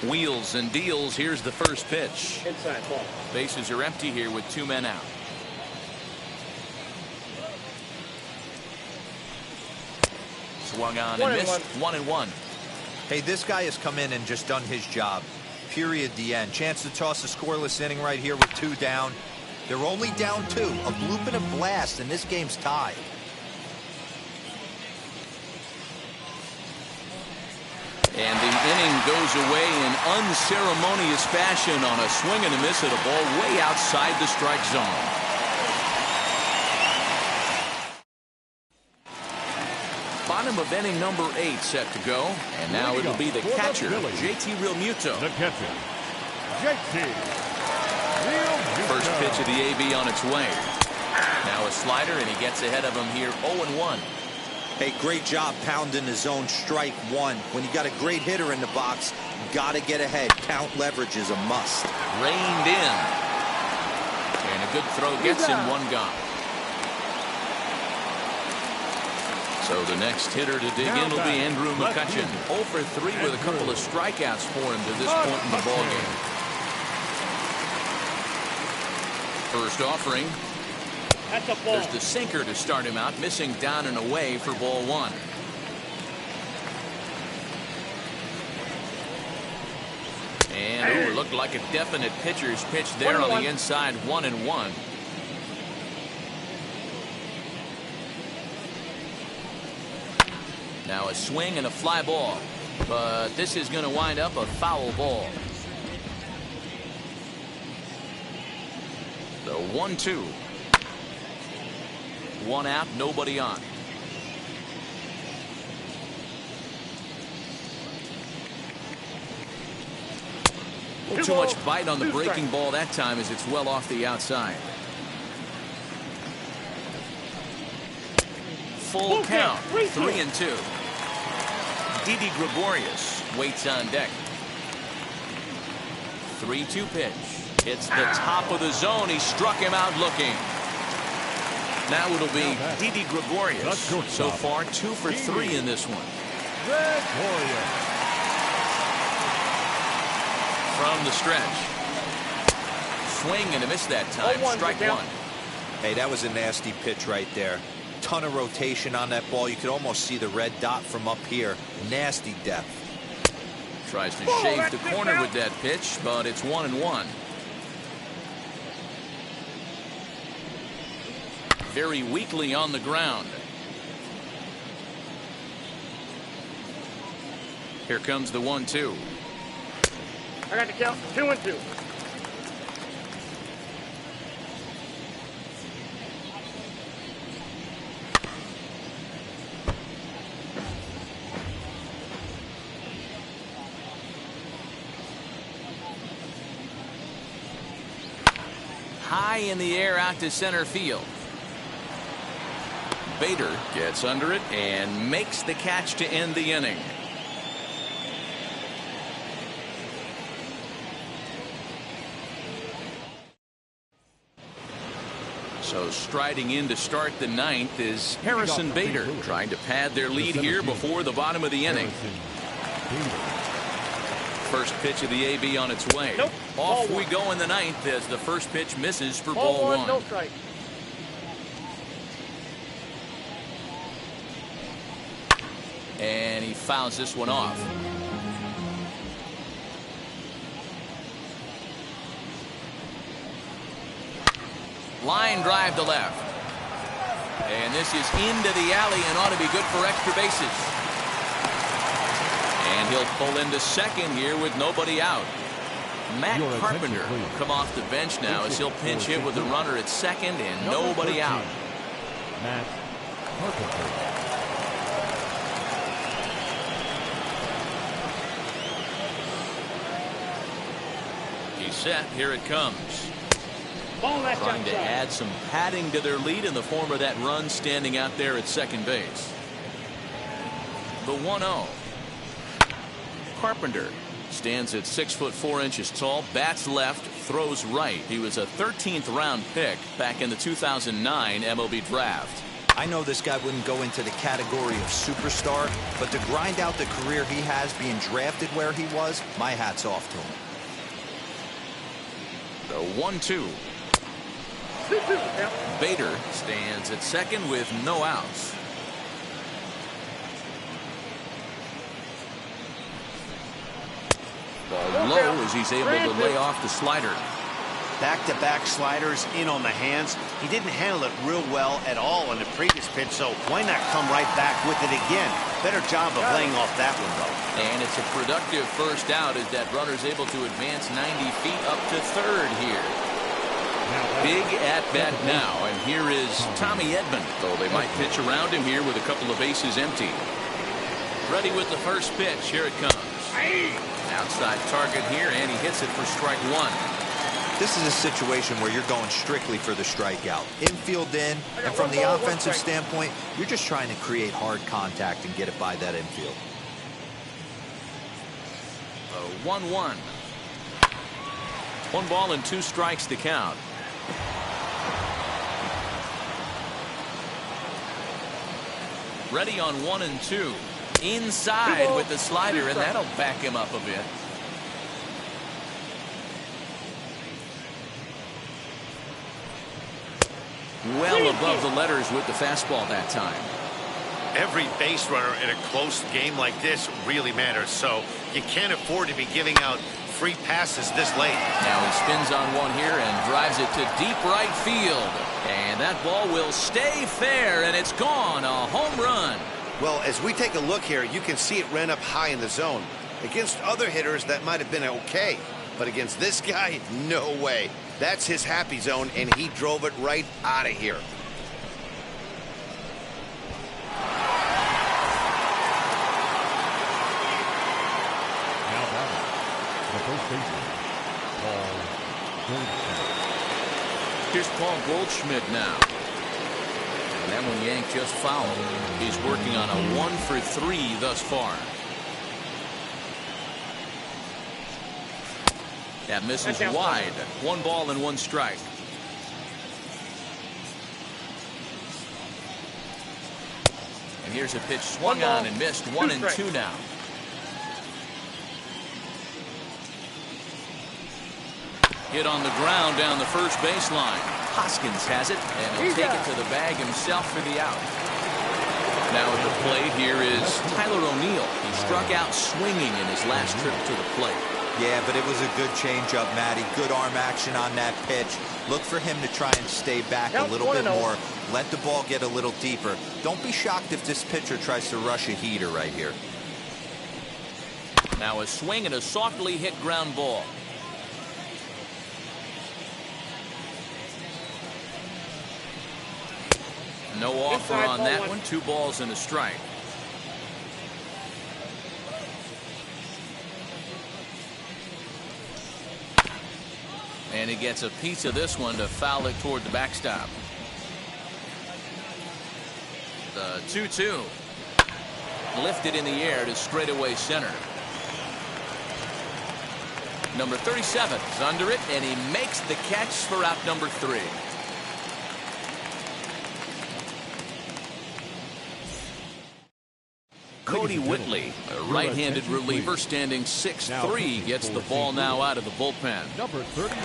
Wheels and deals. Here's the first pitch. Inside ball. Bases are empty here with 2 men out. Swung on and missed. 1-1. Hey, this guy has come in and just done his job. Period. The end. Chance to toss a scoreless inning right here with 2 down. They're only down 2. A bloop and a blast, and this game's tied. And the inning goes away in unceremonious fashion on a swing and a miss at a ball way outside the strike zone. Bottom of inning number 8 set to go. And now it'll be the catcher, JT Realmuto. The catcher, JT Realmuto. First pitch of the AB on its way. Now a slider, and he gets ahead of him here 0-1. Hey, great job pounding the zone. Strike 1. When you got a great hitter in the box, got to get ahead. Count leverage is a must. Reined in. And a good throw gets him 1 gone. So the next hitter to dig in will be Andrew McCutchen. 0 for 3 with a couple of strikeouts for him to this point in the ballgame. First offering. That's a ball. There's the sinker to start him out, missing down and away for ball 1. And ooh, looked like a definite pitcher's pitch there on the inside. 1-1. Now a swing and a fly ball, but this is going to wind up a foul ball. The 1-2. 1 out, nobody on. Too much bite on the breaking ball that time as it's well off the outside. Full count, 3-2. Didi Gregorius waits on deck. 3-2 pitch. It's the top of the zone. He struck him out looking. Now it'll be Didi Gregorius. So far, 2 for 3 in this one. From the stretch. Swing and a miss that time. Strike 1. Hey, that was a nasty pitch right there. Ton of rotation on that ball. You could almost see the red dot from up here. Nasty depth. Tries to shave the corner with that pitch, but it's 1-1. Very weakly on the ground. Here comes the 1-2. I got the count. 2-2. High in the air out to center field. Bader gets under it and makes the catch to end the inning. So striding in to start the 9th is Harrison Bader, trying to pad their lead here before the bottom of the inning. First pitch of the AB on its way. Off we go in the 9th as the first pitch misses for ball 1. No strike. And he fouls this one off. Line drive to left. And this is into the alley and ought to be good for extra bases. And he'll pull into second here with nobody out. Matt Carpenter will come off the bench now as he'll pinch hit with the runner at second and nobody out. Matt Carpenter. He's set. Here it comes. Ball that's Trying to outside. add some padding to their lead in the form of that run standing out there at second base. The 1-0. Carpenter stands at 6'4" tall, bats left, throws right. He was a 13th round pick back in the 2009 MLB draft. I know this guy wouldn't go into the category of superstar, but to grind out the career he has being drafted where he was, my hat's off to him. The 1-2. 2-2. Yep. Bader stands at second with no outs. Ball low as he's able to lay off the slider. Back-to-back sliders in on the hands. He didn't handle it real well at all on the previous pitch, so why not come right back with it again? Better job of laying off that one, though. And it's a productive first out as that runner's able to advance 90 feet up to third here. Big at-bat now, and here is Tommy Edman, though they might pitch around him here with a couple of bases empty. Ready with the first pitch. Here it comes. Outside target here, and he hits it for strike one. This is a situation where you're going strictly for the strikeout. Infield in, and from the offensive standpoint, you're just trying to create hard contact and get it by that infield. 1-1. 1 ball and 2 strikes to count. Ready on 1 and 2. Inside with the slider, and that'll back him up a bit. Well above the letters with the fastball that time. Every base runner in a close game like this really matters, so you can't afford to be giving out free passes this late. Now he spins on one here and drives it to deep right field. And that ball will stay fair, and it's gone. A home run. Well, as we take a look here, you can see it ran up high in the zone. Against other hitters, that might have been okay. But against this guy, no way. That's his happy zone, and he drove it right out of here. Now batting, the first baseman, Paul Goldschmidt. Here's Paul Goldschmidt now. And that one yanked just foul. He's working on a 1 for 3 thus far. That misses wide. 1 ball and 1 strike. And here's a pitch swung on and missed. 1 and 2 now. Hit on the ground down the first baseline. Hoskins has it, and he'll take it to the bag himself for the out. Now at the plate here is Tyler O'Neill. He struck out swinging in his last trip to the plate. Yeah, but it was a good changeup, Matty. Good arm action on that pitch. Look for him to try and stay back a little bit more. Let the ball get a little deeper. Don't be shocked if this pitcher tries to rush a heater right here. Now a swing and a softly hit ground ball. No offer on that one. 2 balls and a strike. And he gets a piece of this one to foul it toward the backstop. The 2-2. Lifted in the air to straightaway center. Number 37 is under it, and he makes the catch for out number 3. Cody Whitley, a right-handed reliever standing 6'3", gets the ball now out of the bullpen. Number 38.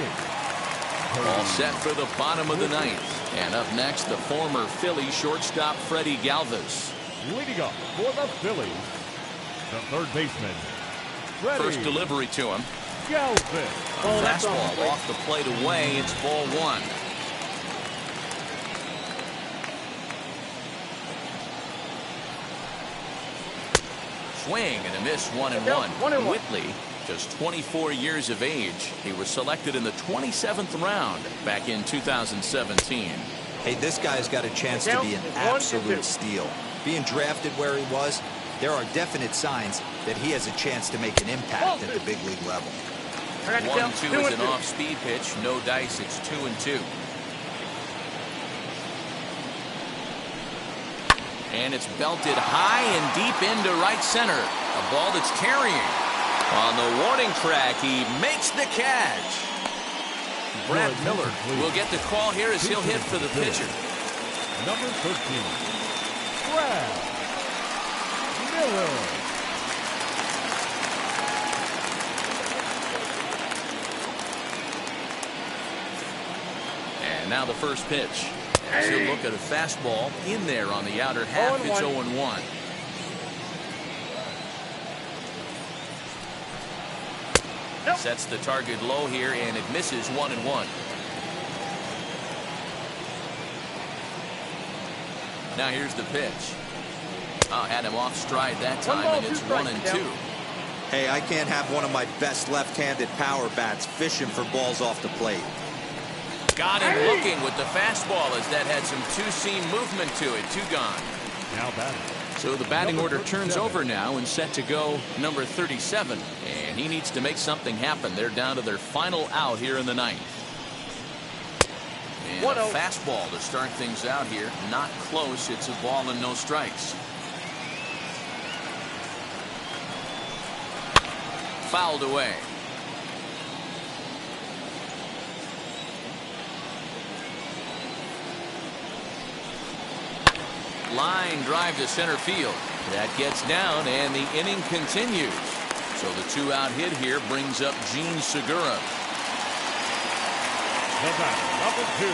All set for the bottom of the 9th. And up next, the former Philly shortstop Freddie Galvis. Leading up for the Phillies, the third baseman, Freddie First delivery to him. Galvis. Fastball off the plate away. It's ball 1. swing and a miss, 1-1. 1-1. Whitley, just 24 years of age. He was selected in the 27th round back in 2017. Hey, this guy's got a chance to be an absolute steal. Being drafted where he was, there are definite signs that he has a chance to make an impact at the big league level. 1-2 is an off-speed pitch. No dice. It's 2-2. And it's belted high and deep into right center. A ball that's carrying. On the warning track, he makes the catch. Brad Miller will get the call here as he'll hit for the pitcher. Number 13, Brad Miller. And now the first pitch. As he'll look at a fastball in there on the outer half. It's 0-1. Sets the target low here, and it misses, 1-1. Now here's the pitch. Oh, had him off stride that time, and it's 1-2. Hey, I can't have one of my best left-handed power bats fishing for balls off the plate. Got him looking with the fastball as that had some two-seam movement to it. 2 gone. Now batting. So the batting order turns over now and set to go number 37. And he needs to make something happen. They're down to their final out here in the ninth. And a fastball to start things out here. Not close. It's a ball and no strikes. Fouled away. Line drive to center field. That gets down, and the inning continues. So the 2-out hit here brings up Gene Segura. The batter, number 2,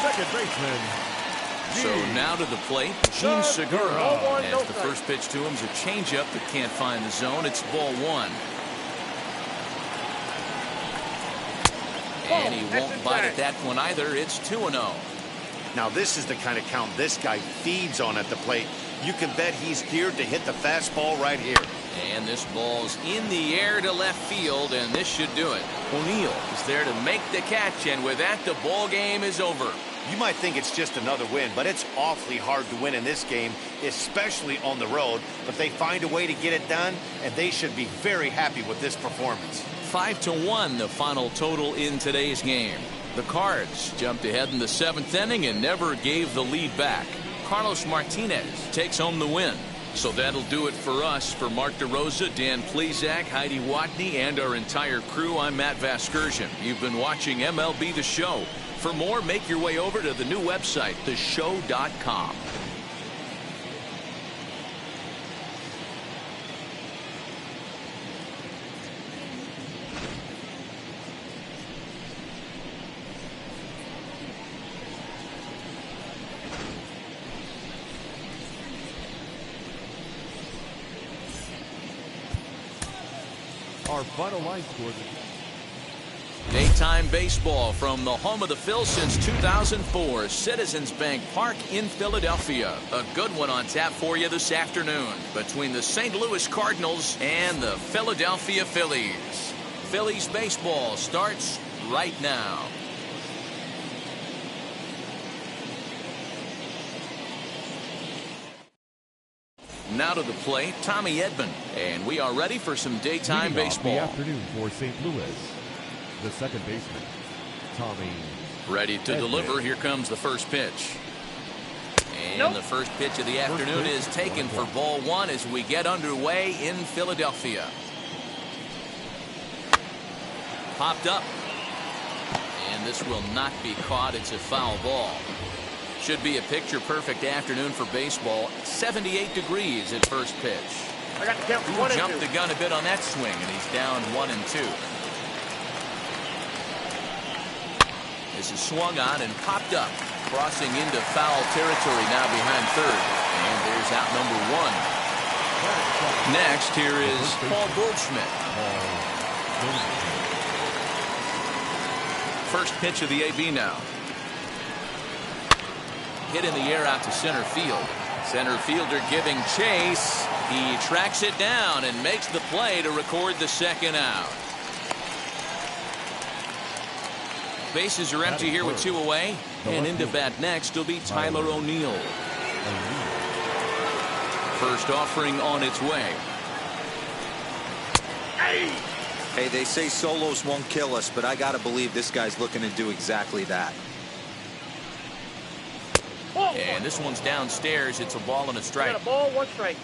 second baseman. So now to the plate, Gene Segura. As the first pitch to him is a changeup that can't find the zone. It's ball 1. And he won't bite at that one either. It's 2-0. Now this is the kind of count this guy feeds on at the plate. You can bet he's geared to hit the fastball right here. And this ball's in the air to left field, and this should do it. O'Neill is there to make the catch, and with that, the ball game is over. You might think it's just another win, but it's awfully hard to win in this game, especially on the road. But they find a way to get it done, and they should be very happy with this performance. 5-1, the final total in today's game. The Cards jumped ahead in the 7th inning and never gave the lead back. Carlos Martinez takes home the win. So that'll do it for us. For Mark DeRosa, Dan Plezak, Heidi Watney, and our entire crew, I'm Matt Vasgersian. You've been watching MLB The Show. For more, make your way over to the new website, theshow.com. Our final line score. Daytime baseball from the home of the Phils since 2004, Citizens Bank Park in Philadelphia. A good one on tap for you this afternoon between the St. Louis Cardinals and the Philadelphia Phillies. Phillies baseball starts right now. Now to the plate, Tommy Edman, and we are ready for some daytime baseball. The afternoon for St. Louis, the second baseman, Tommy. Ready to deliver. Here comes the first pitch. And the first pitch of the afternoon is taken for ball 1 as we get underway in Philadelphia. Popped up. And this will not be caught. It's a foul ball. Should be a picture-perfect afternoon for baseball. 78 degrees at first pitch. I got the count. 1 and 2. Jumped the gun a bit on that swing, and he's down 1-2. This is swung on and popped up, crossing into foul territory now behind third. And there's out number 1. Next, here is Paul Goldschmidt. First pitch of the AB now. Hit in the air out to center field. Center fielder giving chase. He tracks it down and makes the play to record the second out. Bases are empty here with 2 away. And into bat next will be Tyler O'Neill. First offering on its way. Hey, they say solos won't kill us, but I got to believe this guy's looking to do exactly that. And this one's downstairs. It's a ball and a strike. Got a ball, 1 strike.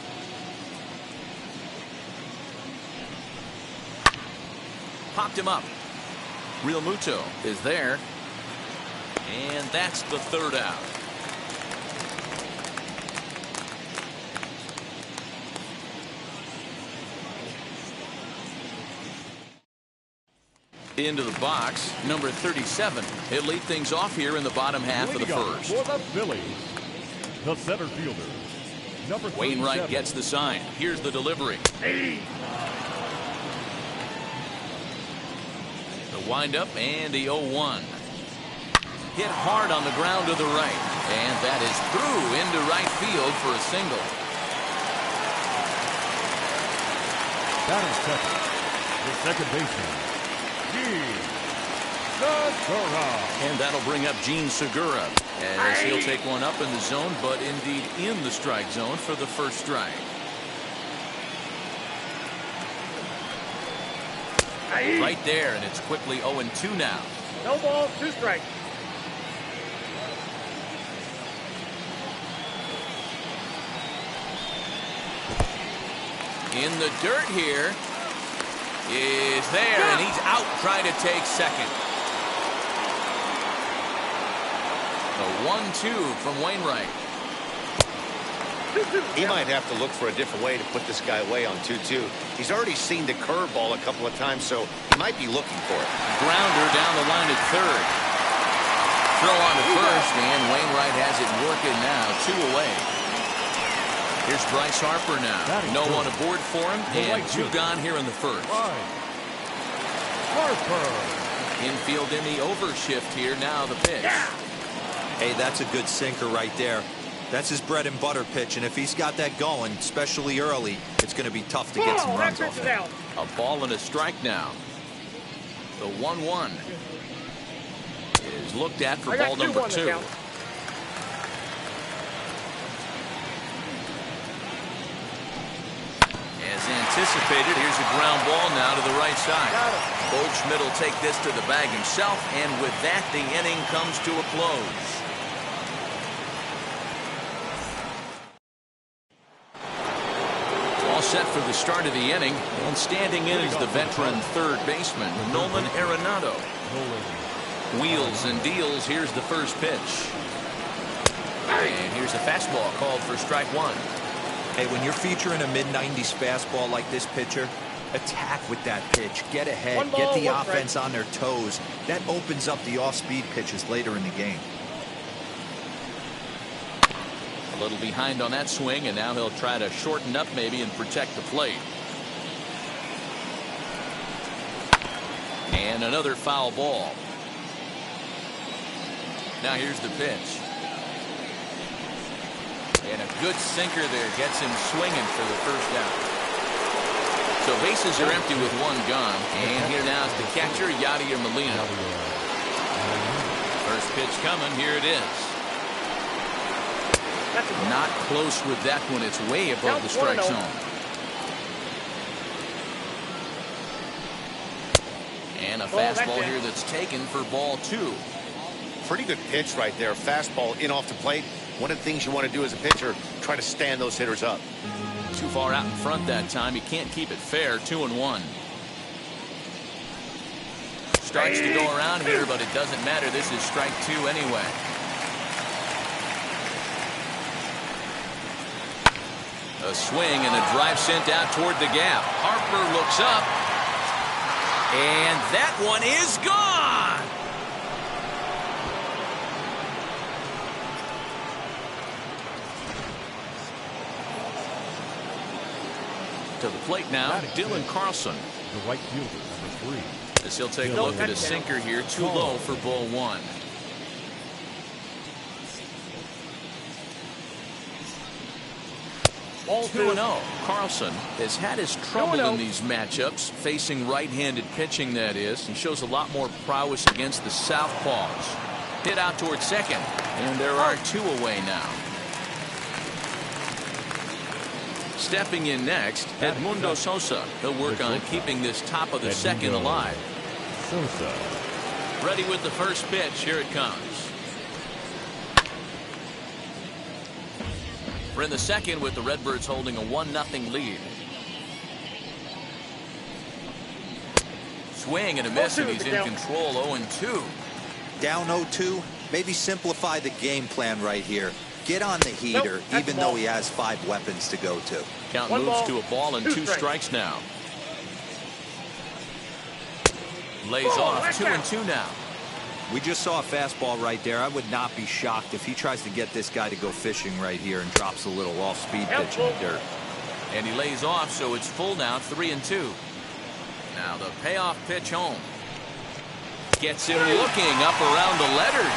Popped him up. Real Muto is there. And that's the 3rd out. Into the box, number 37. He'll lead things off here in the bottom half of the first. For the Phillies, the center fielder, number 37. Wainwright gets the sign. Here's the delivery. The windup and the 0-1. Hit hard on the ground to the right. And that is through into right field for a single. Batting second, the second baseman, Gene Segura. And that'll bring up Gene Segura as he'll take one up in the zone, but indeed in the strike zone for the first strike. Right there, and it's quickly 0-2 now. No balls, 2 strikes. In the dirt here is there, and he's out trying to take second. The 1-2 from Wainwright. He might have to look for a different way to put this guy away on 2-2. He's already seen the curveball a couple of times, so he might be looking for it. Grounder down the line at third. Throw on to first, and Wainwright has it working now. 2 away. Here's Bryce Harper now. No one aboard for him, and 2 gone here in the first. Harper. Infield in the overshift here. Now the pitch. Hey, that's a good sinker right there. That's his bread and butter pitch, and if he's got that going, especially early, it's going to be tough to get some runs off it. A ball and a strike now. The 1-1 is looked at for ball number 2. As anticipated, here's a ground ball now to the right side. Goldschmidt will take this to the bag himself, and with that, the inning comes to a close. All set for the start of the inning, and standing in is the veteran third baseman, Nolan Arenado. Wheels and deals. Here's the first pitch. And here's a fastball called for strike 1. Hey, when you're featuring a mid-90s fastball like this pitcher, attack with that pitch. Get ahead. Get the offense on their toes. That opens up the off-speed pitches later in the game. A little behind on that swing, and now he'll try to shorten up maybe and protect the plate. And another foul ball. Now here's the pitch. And a good sinker there gets him swinging for the first out. So bases are empty with 1 gone. And here now is the catcher, Yadier Molina. First pitch coming. Here it is. Not close with that one. It's way above the strike zone. And a fastball here that's taken for ball 2. Pretty good pitch right there. Fastball in off the plate. One of the things you want to do as a pitcher, try to stand those hitters up. Too far out in front that time. You can't keep it fair. 2-1. Starts to go around here, but it doesn't matter. This is strike 2 anyway. A swing and a drive sent out toward the gap. Harper looks up. And that one is gone. To the plate now, Dylan Carlson. The right fielder, number 3. As he'll take a look at a sinker here, too low for ball 1. Ball 2-0. Carlson has had his trouble in these matchups, facing right-handed pitching, that is. He shows a lot more prowess against the southpaws. Hit out towards second, and there are 2 away now. Stepping in next, Edmundo Sosa. He'll work on keeping this top of the second alive. Sosa. Ready with the first pitch. Here it comes. We're in the second with the Redbirds holding a 1-0 lead. Swing and a miss, and he's in control. 0-2. Down 0-2. Maybe simplify the game plan right here. Get on the heater, even though he has 5 weapons to go to. Count moves to a ball and 2 strikes now. Lays off 2-2 now. We just saw a fastball right there. I would not be shocked if he tries to get this guy to go fishing right here and drops a little off-speed pitch in the dirt. And he lays off, so it's full now, 3-2. Now the payoff pitch home. Gets him looking up around the letters.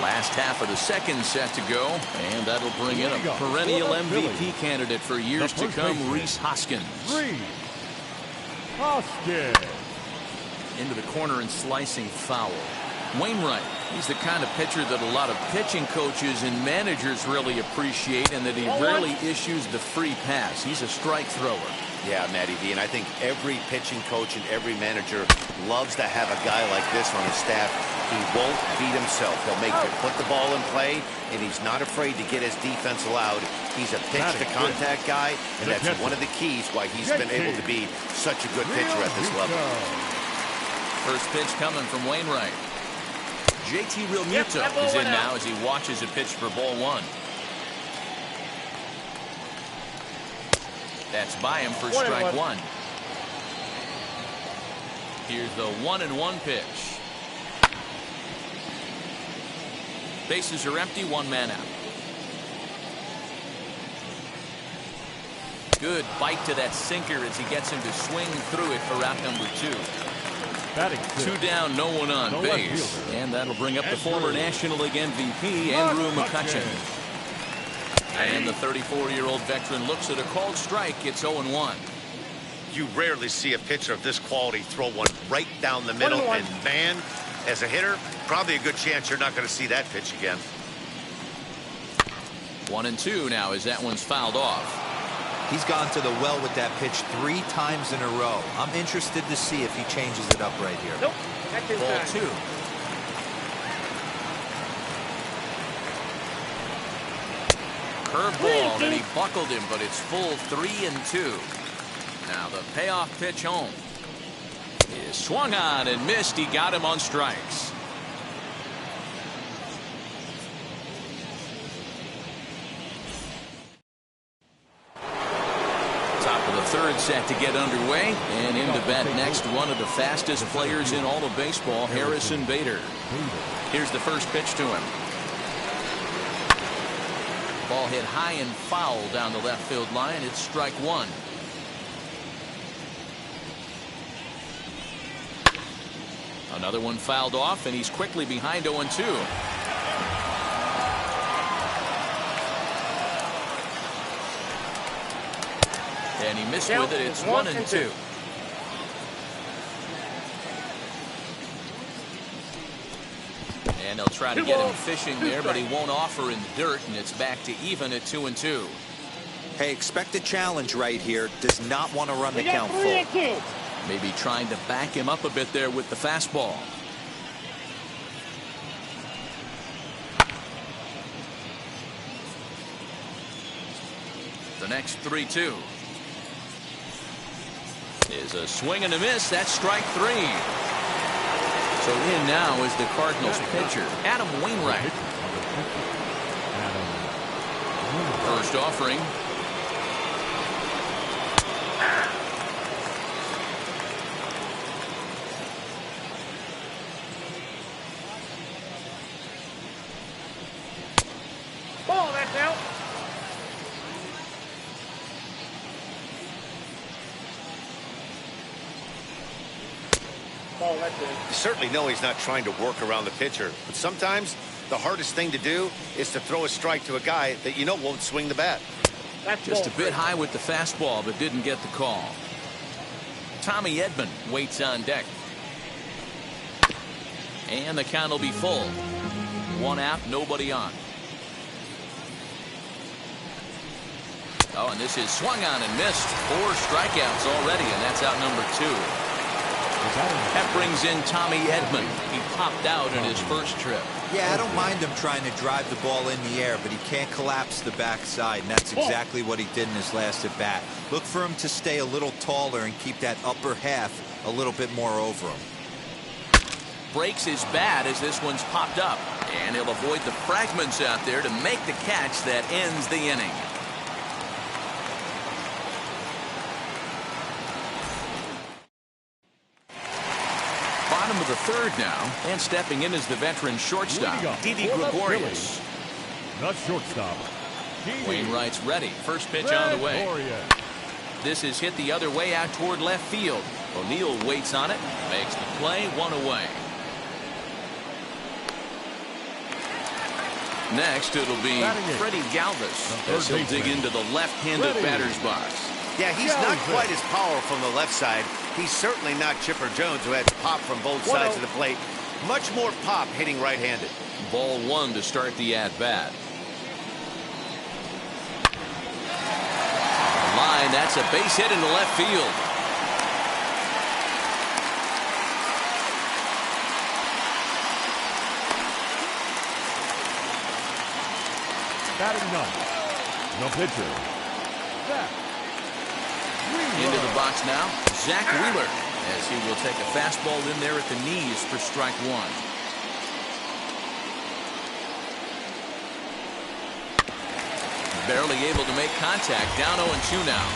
Last half of the second set to go, and that'll bring in a perennial MVP candidate for years to come, Rhys Hoskins. Into the corner and slicing foul. Wainwright, he's the kind of pitcher that a lot of pitching coaches and managers really appreciate, and that he rarely issues the free pass. He's a strike thrower. Yeah, Matty V, and I think every pitching coach and every manager loves to have a guy like this on his staff. He won't beat himself. He'll make you put the ball in play, and he's not afraid to get his defense allowed. He's a pitch-to-contact guy, and that's one of the keys why he's been able to be such a good pitcher at this level. First pitch coming from Wainwright. JT Realmuto is in now as he watches a pitch for ball 1. That's by him for strike 1. Here's the 1-1 pitch. Bases are empty, 1 man out. Good bite to that sinker as he gets him to swing through it for out number 2. 2 down, no one on base. And that'll bring up the former National League MVP, Andrew McCutchen. And the 34-year-old veteran looks at a called strike. It's 0-1. You rarely see a pitcher of this quality throw one right down the middle, and man, as a hitter, probably a good chance you're not going to see that pitch again. 1-2 now as that one's fouled off. He's gone to the well with that pitch 3 times in a row. I'm interested to see if he changes it up right here. Nope. Ball 2. Curveball, and he buckled him, but it's full 3-2. Now the payoff pitch home is swung on and missed. He got him on strikes. Top of the third set to get underway, and into bat next, one of the fastest players in all of baseball, Harrison Bader. Here's the first pitch to him. Ball hit high and foul down the left field line. It's strike 1. Another one fouled off, and he's quickly behind 0-2. And he missed with it. It's 1-2. And they'll try to get him fishing there, but he won't offer in the dirt, and it's back to even at 2-2. Hey, expect a challenge right here. Does not want to run the count full. Maybe trying to back him up a bit there with the fastball. The next 3-2 is a swing and a miss. That's strike 3. So in now is the Cardinals pitcher, Adam Wainwright. First offering. Ball, that's out. Ball, that's it. You certainly know he's not trying to work around the pitcher, but sometimes the hardest thing to do is to throw a strike to a guy that you know won't swing the bat. That's Just a ball bit three. high with the fastball, but didn't get the call. Tommy Edman waits on deck. And the count will be full. 1 out, nobody on. Oh, and this is swung on and missed. 4 strikeouts already, and that's out number 2. That brings in Tommy Edman. He popped out in his first trip. Yeah, I don't mind him trying to drive the ball in the air, but he can't collapse the backside, and that's exactly what he did in his last at bat. Look for him to stay a little taller and keep that upper half a little bit more over him. Breaks his bat as this one's popped up, and he'll avoid the fragments out there to make the catch that ends the inning. Bottom of the 3rd now, and stepping in is the veteran shortstop, Didi Gregorius. The shortstop. Wainwright's ready. First pitch on the way. This is hit the other way out toward left field. O'Neill waits on it, makes the play, 1 away. Next, it'll be Freddie Galvis as he'll dig into the left-handed batter's box. Yeah, he's not quite as powerful from the left side. He's certainly not Chipper Jones, who has pop from both sides of the plate. Much more pop hitting right-handed. Ball 1 to start the at-bat. Line, that's a base hit into left field. Batting 9. The pitcher. Zach Wheeler. Into the box now, Zach Wheeler, as he will take a fastball in there at the knees for strike 1. Barely able to make contact, down 0-2 now.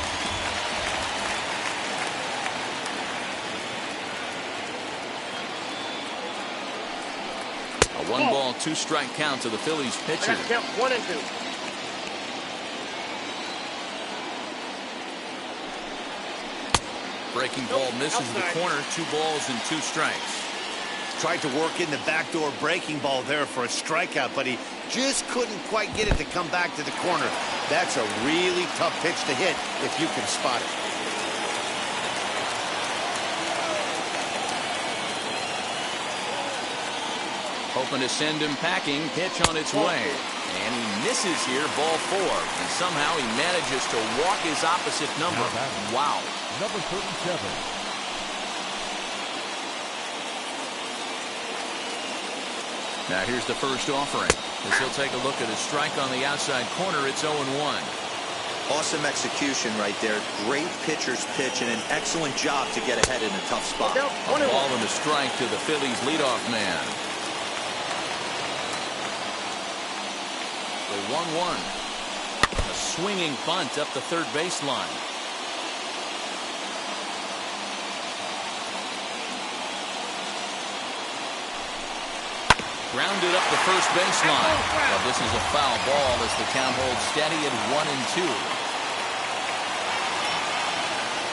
A 1-ball, 2-strike count to the Phillies pitcher. I got to count 1 and 2. Breaking ball misses the corner. 2 balls and 2 strikes. Tried to work in the backdoor breaking ball there for a strikeout, but he just couldn't quite get it to come back to the corner. That's a really tough pitch to hit if you can spot it. Hoping to send him packing. Pitch on its way. And he misses here, ball 4. And somehow he manages to walk his opposite number. Wow. Number 37. Now here's the first offering. As he'll take a look at a strike on the outside corner, it's 0-1. Awesome execution right there. Great pitcher's pitch and an excellent job to get ahead in a tough spot. A ball and a strike to the Phillies leadoff man. The 1-1. A swinging bunt up the third baseline. Grounded up the first baseline. Well, this is a foul ball as the count holds steady at 1-2.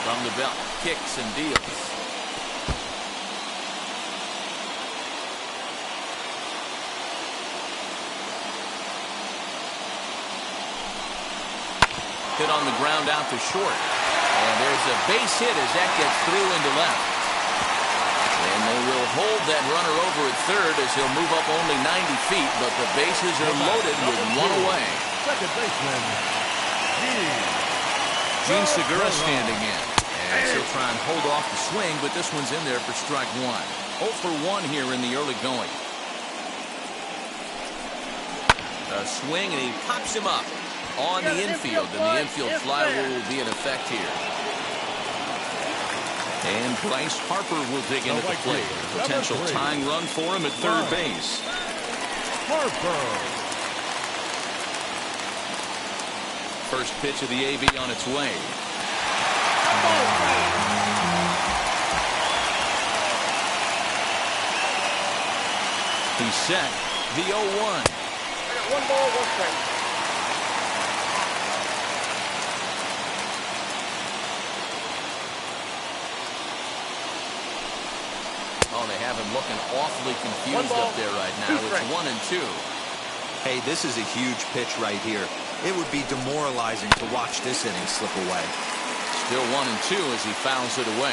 From the belt, kicks and deals. Hit on the ground out to short. And there's a base hit as that gets through into left. And they will hold that runner over at third as he'll move up only 90 feet, but the bases are loaded with 1 away. Second baseman, Gene Segura standing in. And he'll try and hold off the swing, but this one's in there for strike 1. 0 for 1 here in the early going. A swing, and he pops him up on the infield, and the infield fly rule will be in effect here. And Bryce Harper will dig in at the plate. Potential tying run for him at third base. Harper. First pitch of the AV on its way. He's set. The 0-1. I got 1 ball, 1 strike. have him looking awfully confused up there right now. It's 1-2. Hey, this is a huge pitch right here. It would be demoralizing to watch this inning slip away. Still 1-2 as he fouls it away.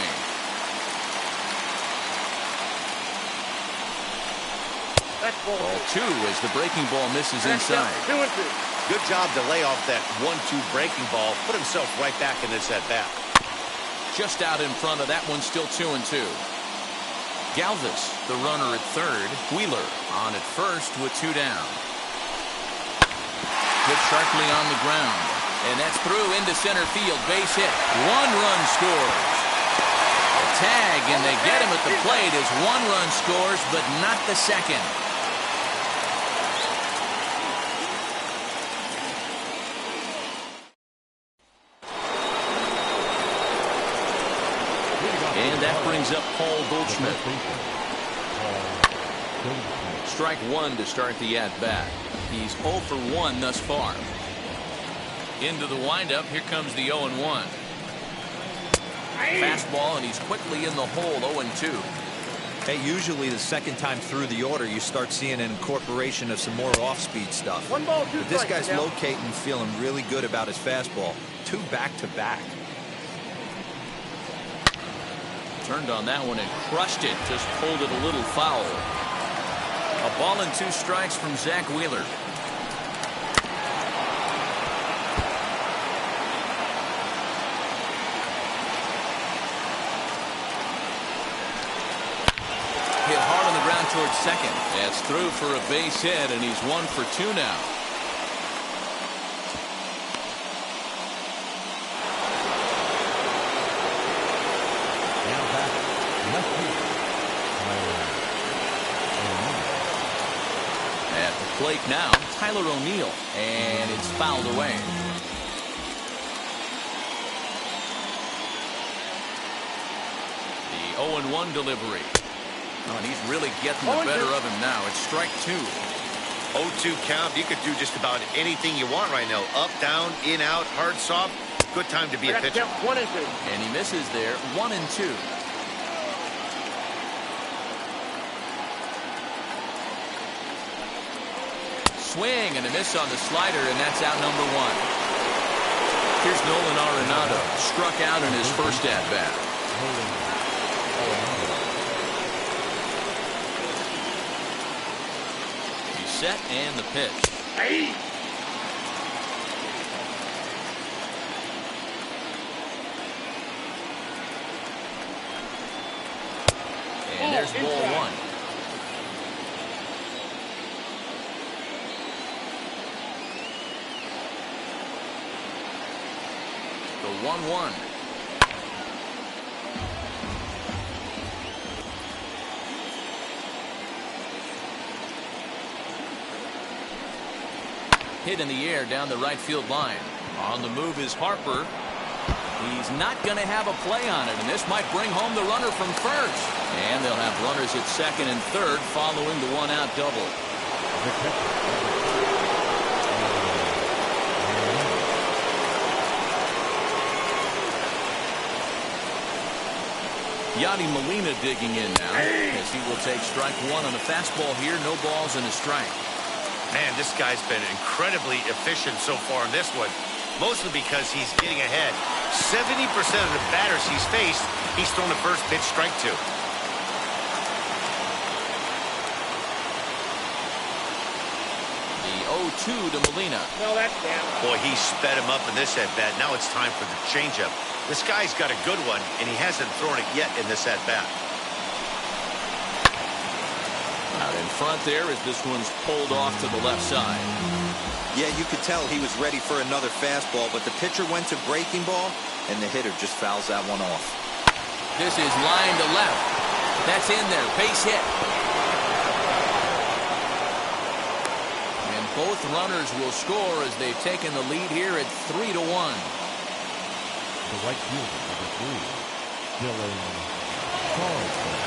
Ball 2 as the breaking ball misses inside. 2-2. Good job to lay off that 1-2 breaking ball. Put himself right back in this at bat. Just out in front of that one, still 2-2. Galvis, the runner at third. Wheeler on at first with 2 down. Hit sharply on the ground. And that's through into center field. Base hit. 1 run scores. A tag, and they get him at the plate as 1 run scores, but not the second. And that brings up Paul Goldschmidt. Strike 1 to start the at-bat. He's 0 for 1 thus far. Into the windup. Here comes the 0-1. Fastball, and he's quickly in the hole. 0-2. Hey, usually the second time through the order, you start seeing an incorporation of some more off-speed stuff. 1 ball, 2 But this strikes, guy's locating, feeling really good about his fastball. 2 back-to-back. Turned on that one and crushed it. Just pulled it a little foul. A ball and 2 strikes from Zach Wheeler. Hit hard on the ground towards second. That's through for a base hit, and he's 1 for 2 now. At the plate now, Tyler O'Neill, and it's fouled away. The 0-1 delivery. Oh, and he's really getting the better of him now. It's strike 2. 0-2 count. You could do just about anything you want right now. Up, down, in, out, hard, soft. Good time to be a pitcher. 1-2. And he misses there. 1-2. Swing and a miss on the slider, and that's out number 1. Here's Nolan Arenado, struck out in his first at-bat. He's set, and the pitch. And there's ball 1. The 1-1. Hit in the air down the right field line. On the move is Harper. He's not going to have a play on it, and this might bring home the runner from first. And they'll have runners at second and third following the 1-out double. Yadi Molina digging in now as he will take strike 1 on a fastball here. No balls and a strike. Man, this guy's been incredibly efficient so far in this one. Mostly because he's getting ahead. 70% of the batters he's faced, he's thrown the first pitch strike 2. The 0-2 to Molina. No, that's down. Boy, he sped him up in this at-bat. Now it's time for the changeup. This guy's got a good one, and he hasn't thrown it yet in this at-bat. Out in front there as this one's pulled off to the left side. Yeah, you could tell he was ready for another fastball, but the pitcher went to breaking ball, and the hitter just fouls that one off. This is line to left. That's in there. Base hit. And both runners will score as they've taken the lead here at 3-1. The right fielder, number 3, Dylan Carlson.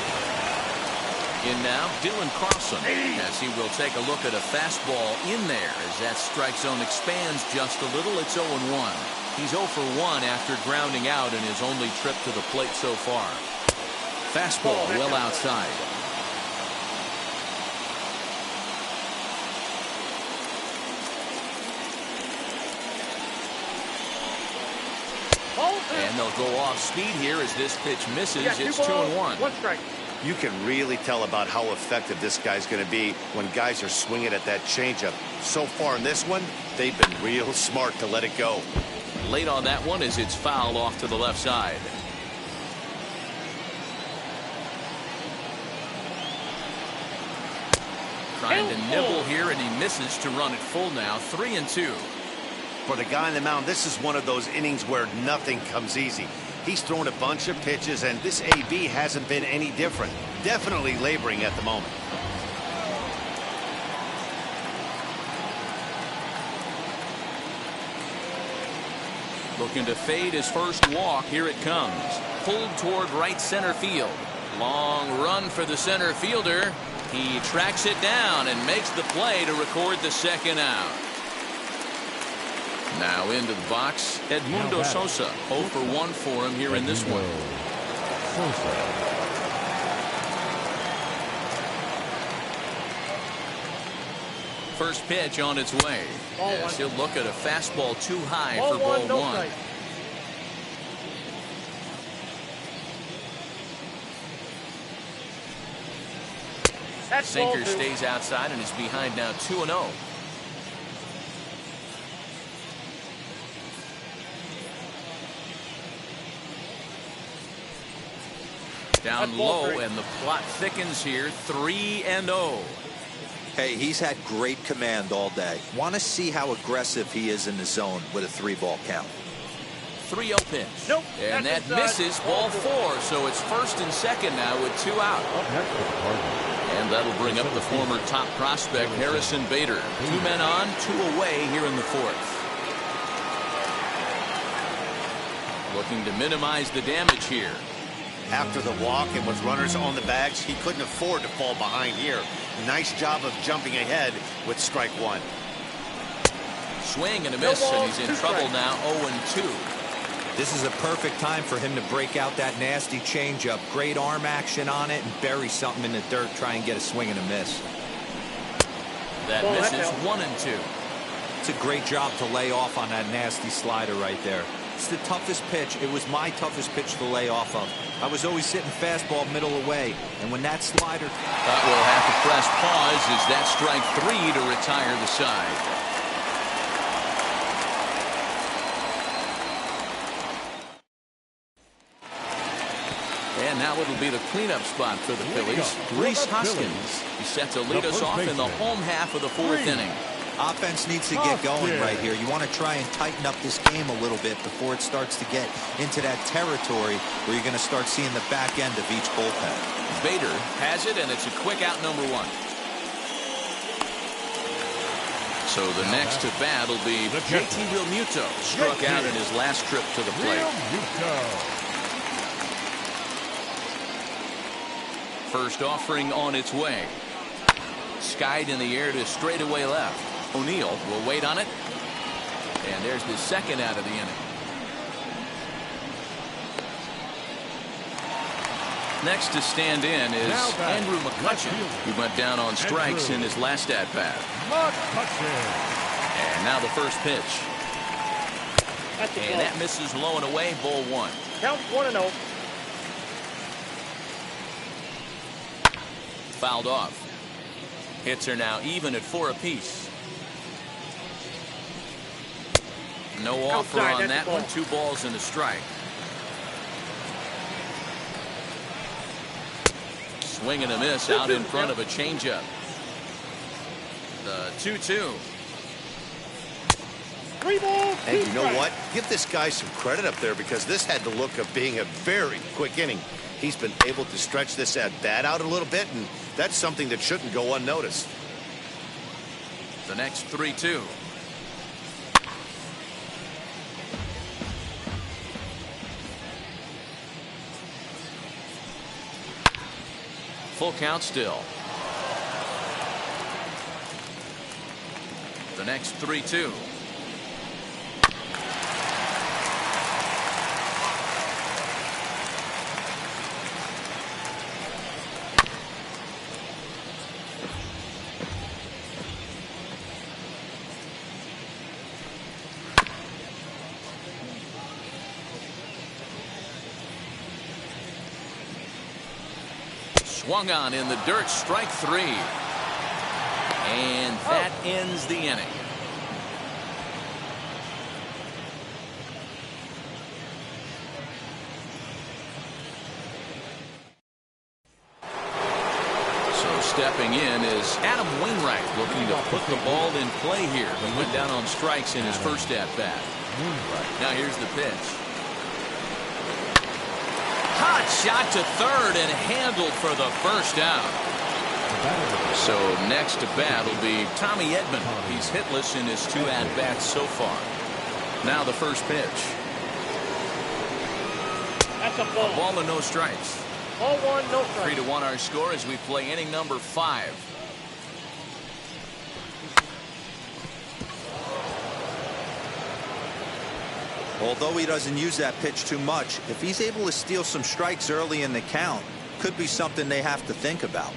In now, Dylan Carlson, as he will take a look at a fastball in there as that strike zone expands just a little. It's 0-1. He's 0 for 1 after grounding out in his only trip to the plate so far. Fastball well outside. And they'll go off speed here as this pitch misses. It's 2-1. One strike. You can really tell about how effective this guy's going to be when guys are swinging at that changeup. So far in this one, they've been real smart to let it go. Late on that one as it's fouled off to the left side. Trying to nibble here, and he misses to run it full now. 3-2. For the guy on the mound, this is one of those innings where nothing comes easy. He's thrown a bunch of pitches, and this AB hasn't been any different. Definitely laboring at the moment. Looking to fade his first walk. Here it comes. Pulled toward right center field. Long run for the center fielder. He tracks it down and makes the play to record the second out. Now into the box, Edmundo Sosa. 0 for 1 for him here in this one. First pitch on its way. Yes, he'll look at a fastball too high for ball one. Sinker stays outside and is behind now 2-0. Down low, and the plot thickens here. 3-0. Hey, he's had great command all day. Want to see how aggressive he is in the zone with a 3-ball count. 3-0 pitch. Nope. And that misses. Ball 4. So it's first and second now with 2 out. And that'll bring up the former top prospect, Harrison Bader. 2 men on, 2 away here in the 4th. Looking to minimize the damage here. After the walk and with runners on the bags, he couldn't afford to fall behind here. Nice job of jumping ahead with strike 1. Swing and a miss, and he's in trouble now. 0-2. This is a perfect time for him to break out that nasty changeup. Great arm action on it and bury something in the dirt. Try and get a swing and a miss. That misses. 1-2. It's a great job to lay off on that nasty slider right there. It's the toughest pitch. It was my toughest pitch to lay off of. I was always sitting fastball middle away, and when that slider... That will have to press pause as that strike 3 to retire the side. And now it'll be the cleanup spot for the Phillies. Rhys Hoskins. He's set to lead us off in the home half of the 4th inning. Offense needs to get going right here. You want to try and tighten up this game a little bit before it starts to get into that territory where you're going to start seeing the back end of each bullpen. Bader has it, and it's a quick out, number 1. So the next to bat will be JT Realmuto. Struck out in his last trip to the plate. First offering on its way. Skied in the air to straightaway left. O'Neill will wait on it. And there's the second out of the inning. Next to stand in is Andrew McCutchen, who went down on strikes in his last at-bat. And now the first pitch. And that misses low and away, ball 1. Count 1-0. Fouled off. Hits are now even at 4 apiece. No offer on that one. 2 balls and a strike. Swing and a miss out in front of a changeup. The 2-2. 3 balls. And you know what? Give this guy some credit up there because this had the look of being a very quick inning. He's been able to stretch this at bat out a little bit, and that's something that shouldn't go unnoticed. The next 3-2. Full count still. The next 3-2. Swung on in the dirt, strike 3. And that ends the inning. So stepping in is Adam Wainwright, looking to put the ball in play here. He went down on strikes in his first at-bat. Now here's the pitch. Hot shot to third and handled for the first out. So next to bat will be Tommy Edman. He's hitless in his 2 at-bats so far. Now the first pitch. That's a ball. A ball and no strikes. 0-1, no strike. 3-1 our score as we play inning number 5. Although he doesn't use that pitch too much, if he's able to steal some strikes early in the count, could be something they have to think about.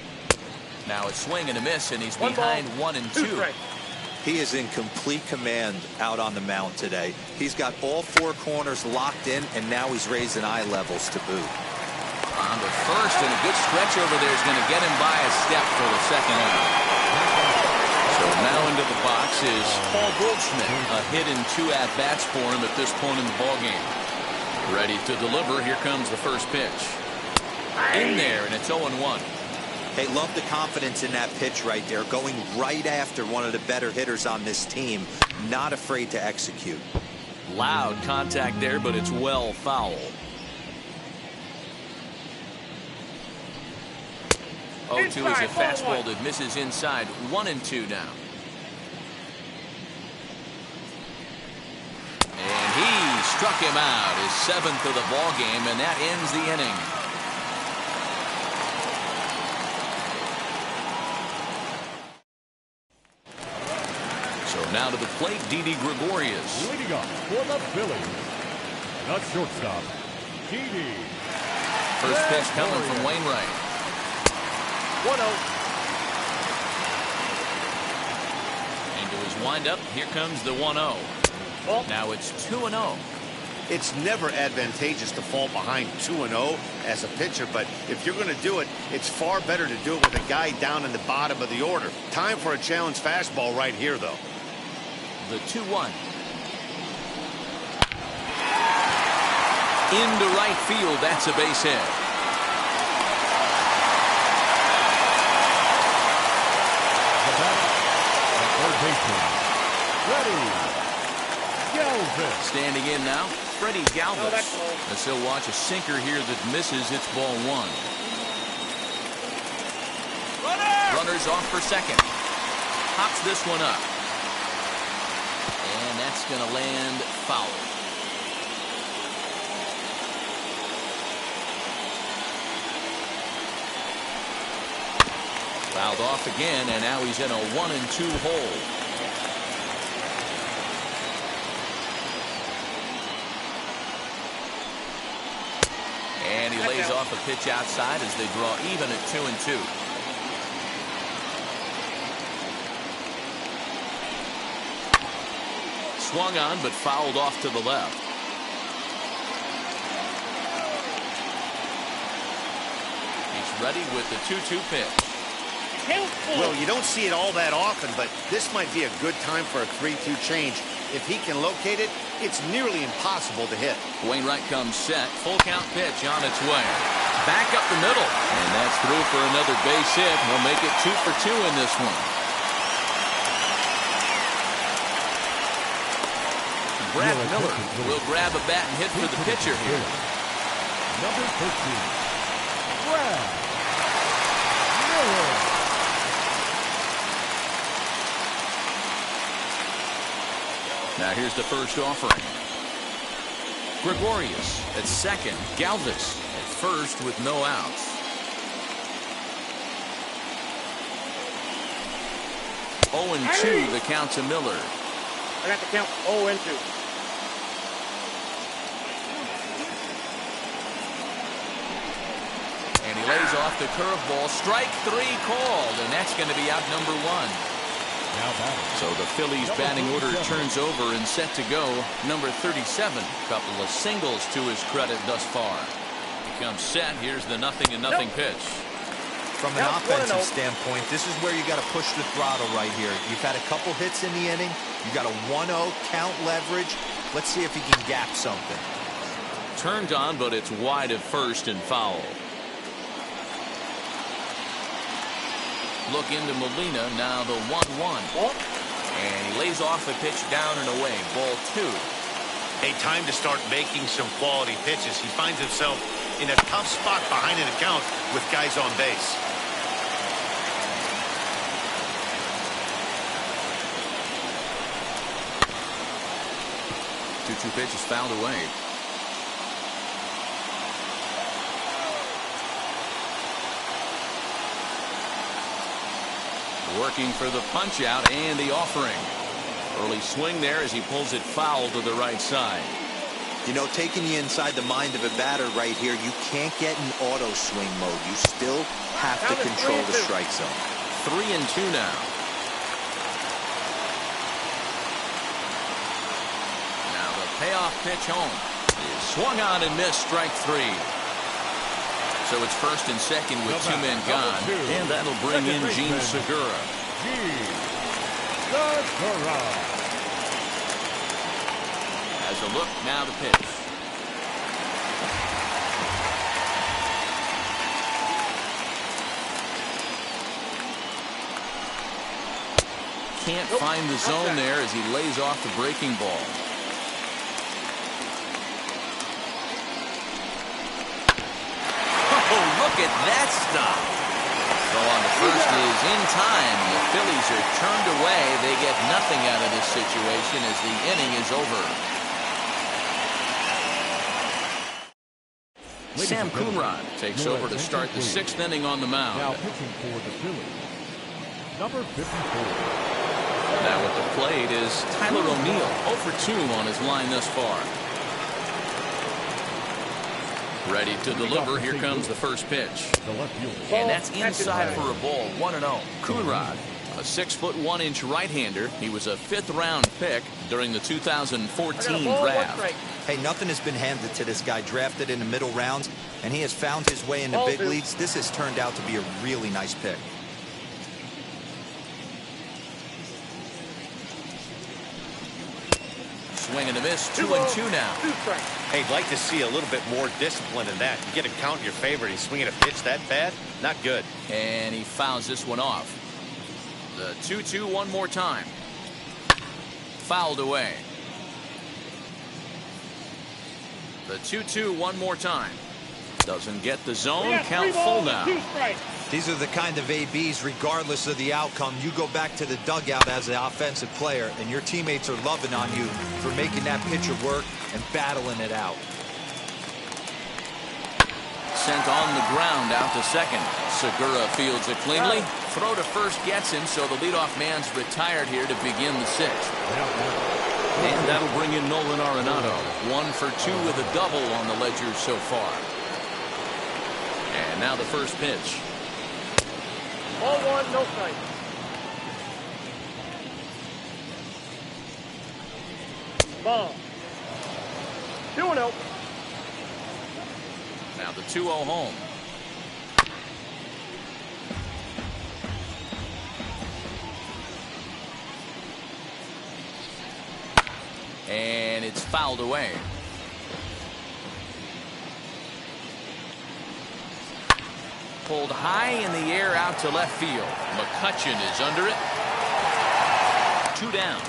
Now a swing and a miss, and he's behind 1 and 2. He is in complete command out on the mound today. He's got all 4 corners locked in, and now he's raising eye levels to boot. On to first, and a good stretch over there is going to get him by a step for the second out. So now into the box is Paul Goldschmidt. A hit in 2 at-bats for him at this point in the ballgame. Ready to deliver. Here comes the first pitch. In there, and it's 0-1. Hey, love the confidence in that pitch right there. Going right after one of the better hitters on this team. Not afraid to execute. Loud contact there, but it's well foul. 0-2 is a fastball that misses inside. 1-2 now. And he struck him out, his 7th of the ball game, and that ends the inning. So now to the plate, Didi Gregorius. Leading up for the Phillies, the shortstop, Didi. First pitch coming from Wainwright. 1-0. Into his windup, here comes the 1-0. Now it's 2-0. It's never advantageous to fall behind 2-0 as a pitcher, but if you're going to do it, it's far better to do it with a guy down in the bottom of the order. Time for a challenge fastball right here, though. The 2-1. Into right field, that's a base hit. Standing in now, Freddie Galvis. As he'll watch a sinker here that misses. It's ball 1. Runners off for second. Hops this one up. And that's going to land foul. Fouled off again, and now he's in a 1-2 hole. And he lays off a pitch outside as they draw even at 2-2. Swung on, but fouled off to the left. He's ready with the 2-2 pitch. Well, you don't see it all that often, but this might be a good time for a 3-2 change. If he can locate it, it's nearly impossible to hit. Wainwright comes set. Full count pitch on its way. Back up the middle. And that's through for another base hit. We'll make it 2 for 2 in this one. Brad Miller will grab a bat and hit for the pitcher here. Number 13, Brad Miller. Now here's the first offering. Gregorius at second. Galvis at first with no outs. Oh and 2 the count to Miller. I got the count 0-2. And he lays off the curveball. Strike 3 called, and that's going to be out number 1. So the Phillies batting order turns over and set to go. Number 37, couple of singles to his credit thus far. He comes set. Here's the 0-0 pitch. From an Count offensive 1-0. standpoint, this is where you got to push the throttle right here. You've had a couple hits in the inning. You got a 1-0 count leverage. Let's see if he can gap something. Turned on, but it's wide at first and foul. Look into Molina, now the 1-1. And he lays off a pitch down and away. Ball 2. A time to start making some quality pitches. He finds himself in a tough spot behind an account with guys on base. 2-2 pitch is fouled away. Working for the punch out and the offering. Early swing there as he pulls it foul to the right side. You know, taking you inside the mind of a batter right here, you can't get in auto swing mode. You still have to control the strike zone. 3-2 now. Now the payoff pitch home is swung on and missed, strike 3. So it's first and second with 2 men gone, and that'll bring in Gene Segura. As a look, now the pitch. Can't find the zone there as he lays off the breaking ball. Oh, look at that stop. So on the first is in time. The Phillies are turned away. They get nothing out of this situation as the inning is over. Sam Coonrod takes over to start the 6th inning on the mound. Now pitching for the Phillies, number 54. Now at the plate is Tyler O'Neill, 0 for 2 on his line thus far. Ready to deliver. Here comes the first pitch. The left fielder. And that's inside for a ball. 1-0. Coonrod, a 6'1" right-hander. He was a 5th-round pick during the 2014 draft. Hey, nothing has been handed to this guy. Drafted in the middle rounds, and he has found his way in the big leagues. This has turned out to be a really nice pick. Swing and a miss. 2-2 now. Hey, I'd like to see a little bit more discipline in that. You get a count in your favor. He's swinging a pitch that bad. Not good. And he fouls this one off. The 2-2 one more time. Fouled away. The 2-2 one more time. Doesn't get the zone. Count full now. These are the kind of ABs, regardless of the outcome, you go back to the dugout as an offensive player, and your teammates are loving on you for making that pitcher work and battling it out. Sent on the ground out to second. Segura fields it cleanly. Throw to first gets him, so the leadoff man's retired here to begin the 6th. And that'll bring in Nolan Arenado. 1 for 2 with a double on the ledger so far. And now the first pitch. Ball 1, no strike. Ball. 2-0. Now the 2-0 home. And it's fouled away. Pulled high in the air out to left field. McCutchen is under it. 2 down.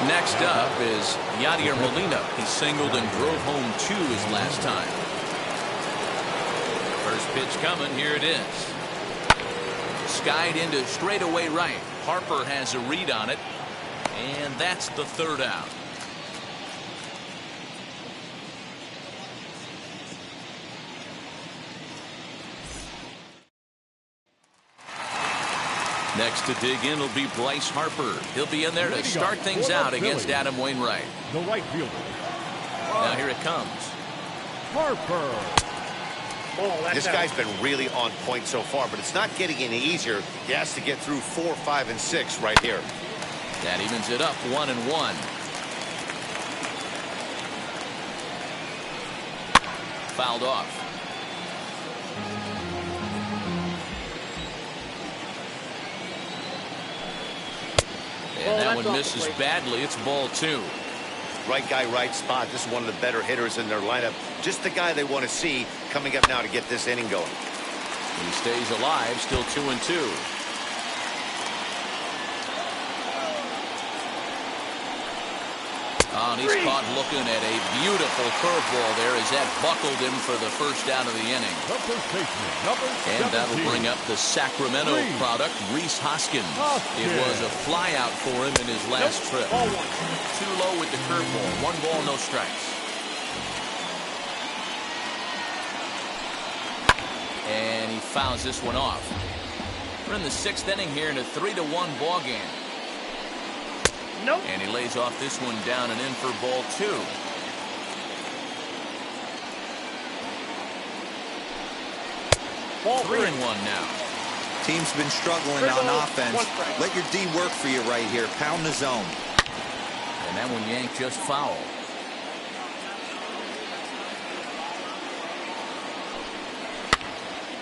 Next up is Yadier Molina. He singled and drove home 2 his last time. First pitch coming. Here it is. Skied into straightaway right. Harper has a read on it. And that's the 3rd out. Next to dig in will be Bryce Harper. He'll be in there to start things out against Adam Wainwright. The right fielder. Now here it comes. Harper. This guy's been really on point so far, but it's not getting any easier. He has to get through 4, 5, and 6 right here. That evens it up 1-1. fouled off. And that one misses badly. It's ball 2. Right guy, right spot. This is one of the better hitters in their lineup. Just the guy they want to see coming up now to get this inning going. He stays alive, still 2-2. Oh, and he's caught looking at a beautiful curveball there as that buckled him for the first out of the inning. And that'll bring up the Sacramento product, Rhys Hoskins. It was a flyout for him in his last trip. Too low with the curveball. 1 ball, no strikes. And he fouls this one off. We're in the 6th inning here in a 3-1 ball game. Nope. And he lays off this one down and in for ball 2. Ball 3-1 now. Team's been struggling on offense. Let your D work for you right here. Pound the zone. And that one yanked just foul.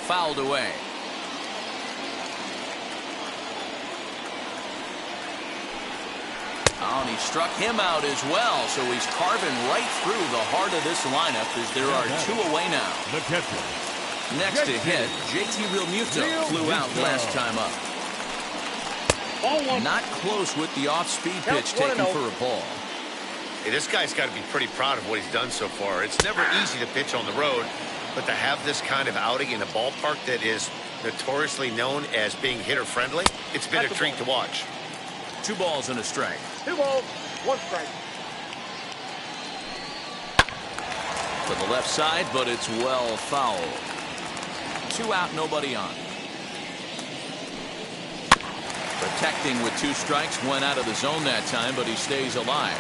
Fouled away. Oh, and he struck him out as well, so he's carving right through the heart of this lineup as there are 2 away now. Next to hit, JT Realmuto flew out last time up. Not close with the off-speed pitch taken for a ball. Hey, this guy's got to be pretty proud of what he's done so far. It's never easy to pitch on the road, but to have this kind of outing in a ballpark that is notoriously known as being hitter-friendly, it's been a treat to watch. 2 balls and a strike. 2 balls, 1 strike. To the left side, but it's well fouled. 2 out, nobody on. Protecting with 2 strikes, went out of the zone that time, but he stays alive.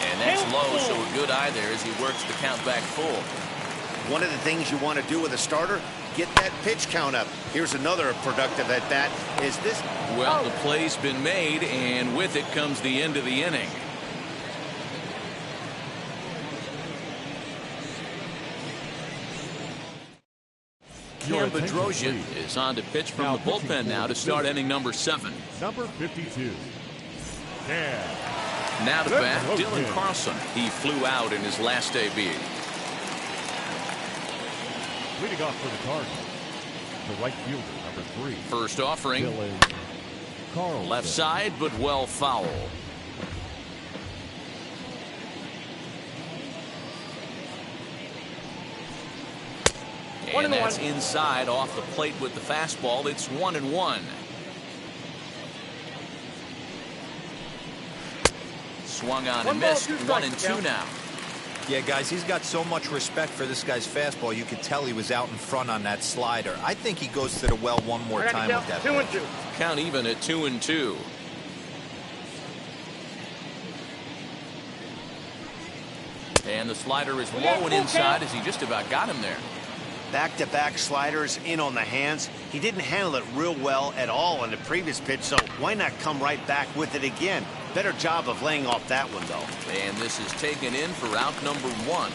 And that's low, so a good eye there as he works the count back full. One of the things you want to do with a starter, get that pitch count up. Here's another productive at bat. Is this? Well, the play's been made, and with it comes the end of the inning. Cam Bedrosian is on to pitch from the bullpen now to start inning number 7. Number 52. Cam. Now to bat, Dylan Carlson. He flew out in his last AB. Leading off for the Cardinals, the right fielder, number 3. First offering. Dylan Carlson. Left side, but well foul. And that's inside off the plate with the fastball. It's 1-1. Swung on and missed. 1-2 now. Yeah, guys, he's got so much respect for this guy's fastball. You could tell he was out in front on that slider. I think he goes to the well one more time with that. 2-2. Count even at 2-2. And the slider is low and inside as he just about got him there. Back-to-back sliders in on the hands. He didn't handle it real well at all in the previous pitch, so why not come right back with it again? Better job of laying off that one, though. And this is taken in for out number 1.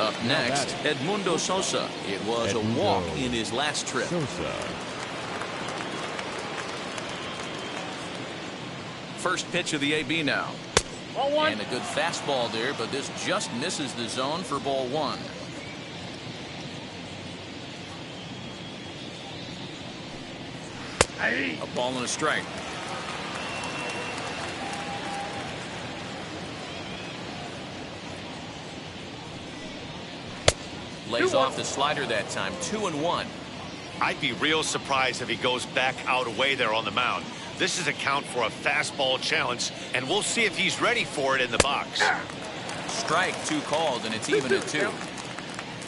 Up next, Edmundo Sosa. It was a walk in his last trip. First pitch of the AB now. And a good fastball there, but this just misses the zone for ball 1. A ball and a strike. Lays off the slider that time. 2-1. I'd be real surprised if he goes back out away there on the mound. This is a count for a fastball challenge, and we'll see if he's ready for it in the box. Strike 2 called, and it's even at 2.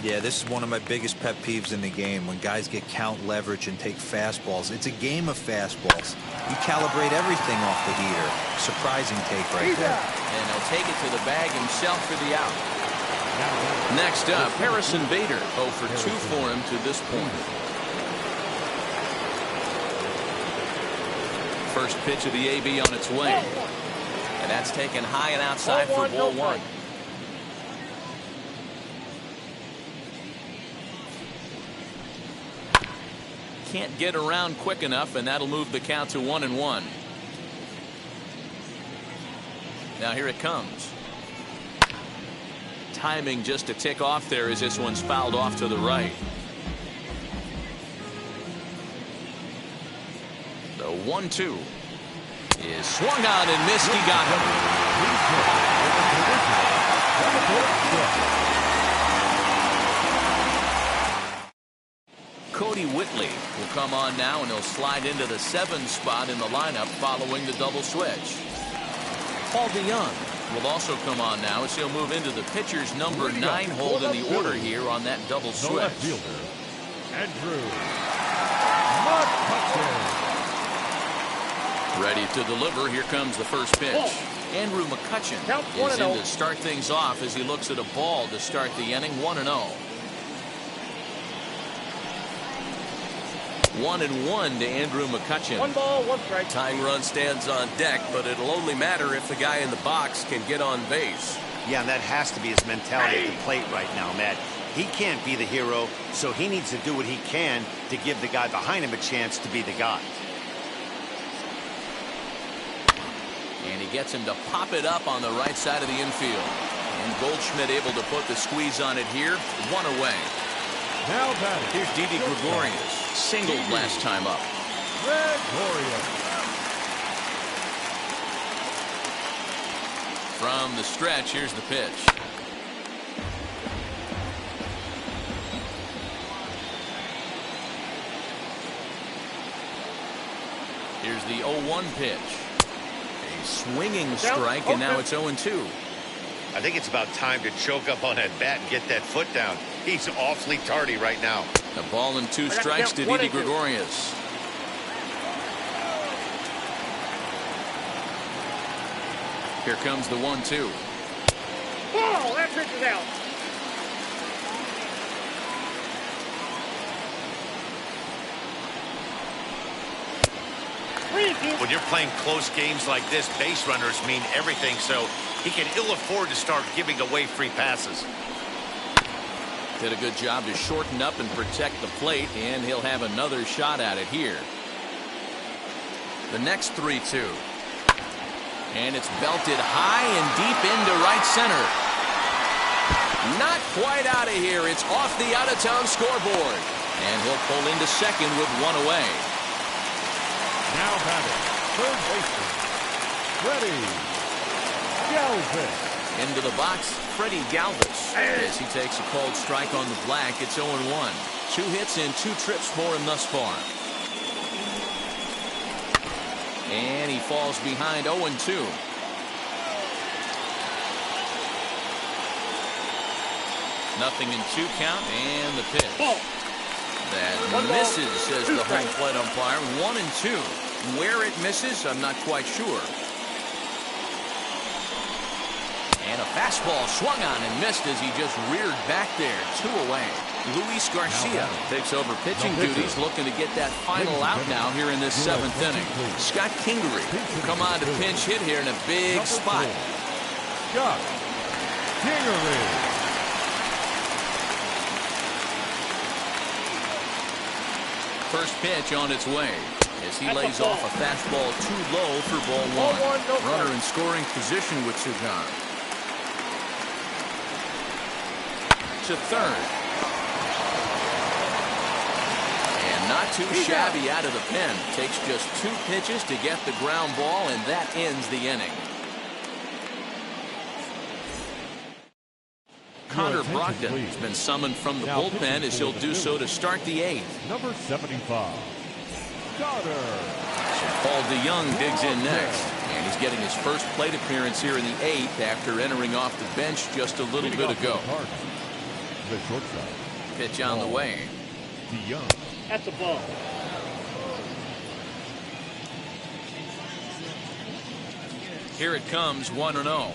Yeah, this is one of my biggest pet peeves in the game, when guys get count leverage and take fastballs. It's a game of fastballs. You calibrate everything off the heater. Surprising take right there. And he'll take it to the bag himself for the out. Next up, Harrison Bader. 0 for 2 for him to this point. first pitch of the AB on its way. And that's taken high and outside for ball one. Can't get around quick enough, and that'll move the count to 1-1. Now here it comes. Timing just a tick off there as this one's fouled off to the right. The 1-2 is swung on and missed. He got him. Cody Whitley will come on now, and he'll slide into the 7 spot in the lineup following the double switch. Paul DeYoung will also come on now as he'll move into the pitcher's number 9 hold in the order here on that double switch. The left fielder, Andrew McCutchen. Ready to deliver. Here comes the first pitch. Andrew McCutchen is in to start things off as he looks at a ball to start the inning. 1-0. 1-1 to Andrew McCutchen. 1 ball, 1 strike. Tying run stands on deck, but it'll only matter if the guy in the box can get on base. Yeah, and that has to be his mentality at the plate right now, Matt. He can't be the hero, so he needs to do what he can to give the guy behind him a chance to be the guy. And he gets him to pop it up on the right side of the infield. And Goldschmidt able to put the squeeze on it here. 1 away. Now batting. Here's Didi Gregorius. Singled last time up. Gregorius. From the stretch, here's the pitch. Here's the 0-1 pitch. A swinging strike, and now it's 0-2. I think it's about time to choke up on that bat and get that foot down. He's awfully tardy right now. A ball and 2 strikes to Didi Gregorius. Here comes the 1-2. Ball, that pitch is out. When you're playing close games like this, base runners mean everything, so he can ill afford to start giving away free passes. Did a good job to shorten up and protect the plate, and he'll have another shot at it here. The next 3-2. And it's belted high and deep into right center. Not quite out of here. It's off the out-of-town scoreboard. And he'll pull into second with 1 away. Now batting, third baseman, Freddie Galvis. Into the box, Freddie Galvis, as he takes a called strike on the black. It's 0-1. 2 hits and 2 trips for him thus far. And he falls behind 0-2. Nothing in 2 count, and the pitch. That misses, says the home plate umpire. 1-2. Where it misses, I'm not quite sure. And a fastball swung on and missed as he just reared back there. 2 away. Luis Garcia takes over pitching duties, looking to get that final out now here in this 7th inning. Scott Kingery will come on to pinch hit here in a big spot. Scott Kingery. First pitch on its way as he lays off a fastball too low for ball 1. Runner in scoring position with 2 gone. To third. And not too shabby out of the pen. Takes just 2 pitches to get the ground ball, and that ends the inning. Connor Brogdon has been summoned from the bullpen as he'll do so to start the 8th. Number 75, Connor. So Paul DeYoung digs in next. And he's getting his first plate appearance here in the 8th after entering off the bench just a little bit ago. The shortstop. Pitch on the way. DeYoung. That's a ball. Here it comes, 1-0.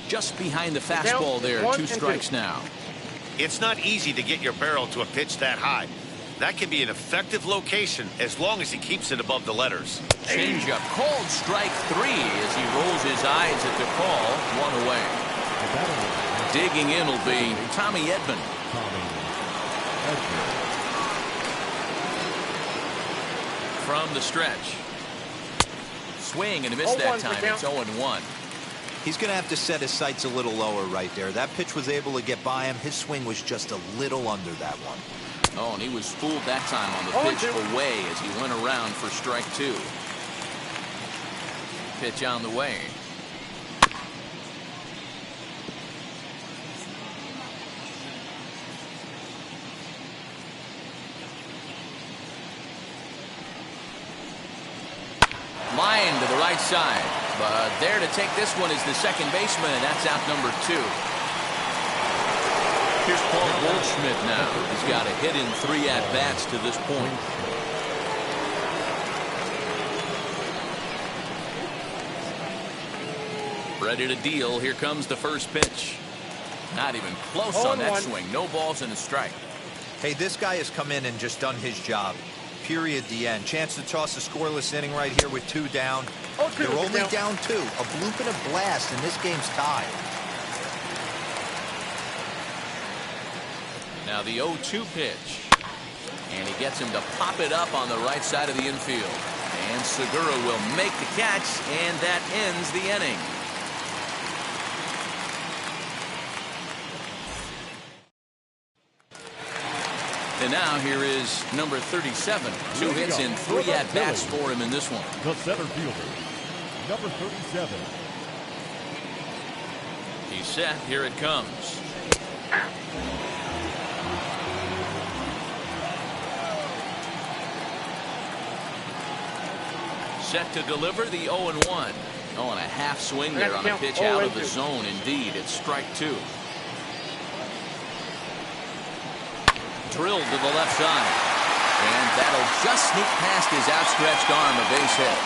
just behind the fastball there. 2 strikes now. It's not easy to get your barrel to a pitch that high. That can be an effective location as long as he keeps it above the letters. Changeup called strike 3 as he rolls his eyes at the call. 1 away. Digging in will be Tommy Edman. From the stretch. Swing and a miss that time. It's 0-1. He's going to have to set his sights a little lower right there. That pitch was able to get by him. His swing was just a little under that one. Oh, and he was fooled that time on the pitch away as he went around for strike 2. Pitch on the way. Line to the right side. But there to take this one is the second baseman, and that's out number 2. Here's Paul Goldschmidt now. He's got a hit in 3 at-bats to this point. Ready to deal. Here comes the first pitch. Not even close on that swing. No balls and a strike. Hey, this guy has come in and just done his job. Period. The end. Chance to toss a scoreless inning right here with 2 down. They're only down 2. A bloop and a blast, and this game's tied. Now the 0-2 pitch. And he gets him to pop it up on the right side of the infield. And Segura will make the catch, and that ends the inning. And now here is number 37. 2 hits in 3 at-bats for him in this one. The center fielder, number 37. He's set. Here it comes. Set to deliver the 0-1. Oh, and a half swing there on a pitch out of the zone. Indeed, it's strike 2. Drilled to the left side. And that'll just sneak past his outstretched arm, a base hit.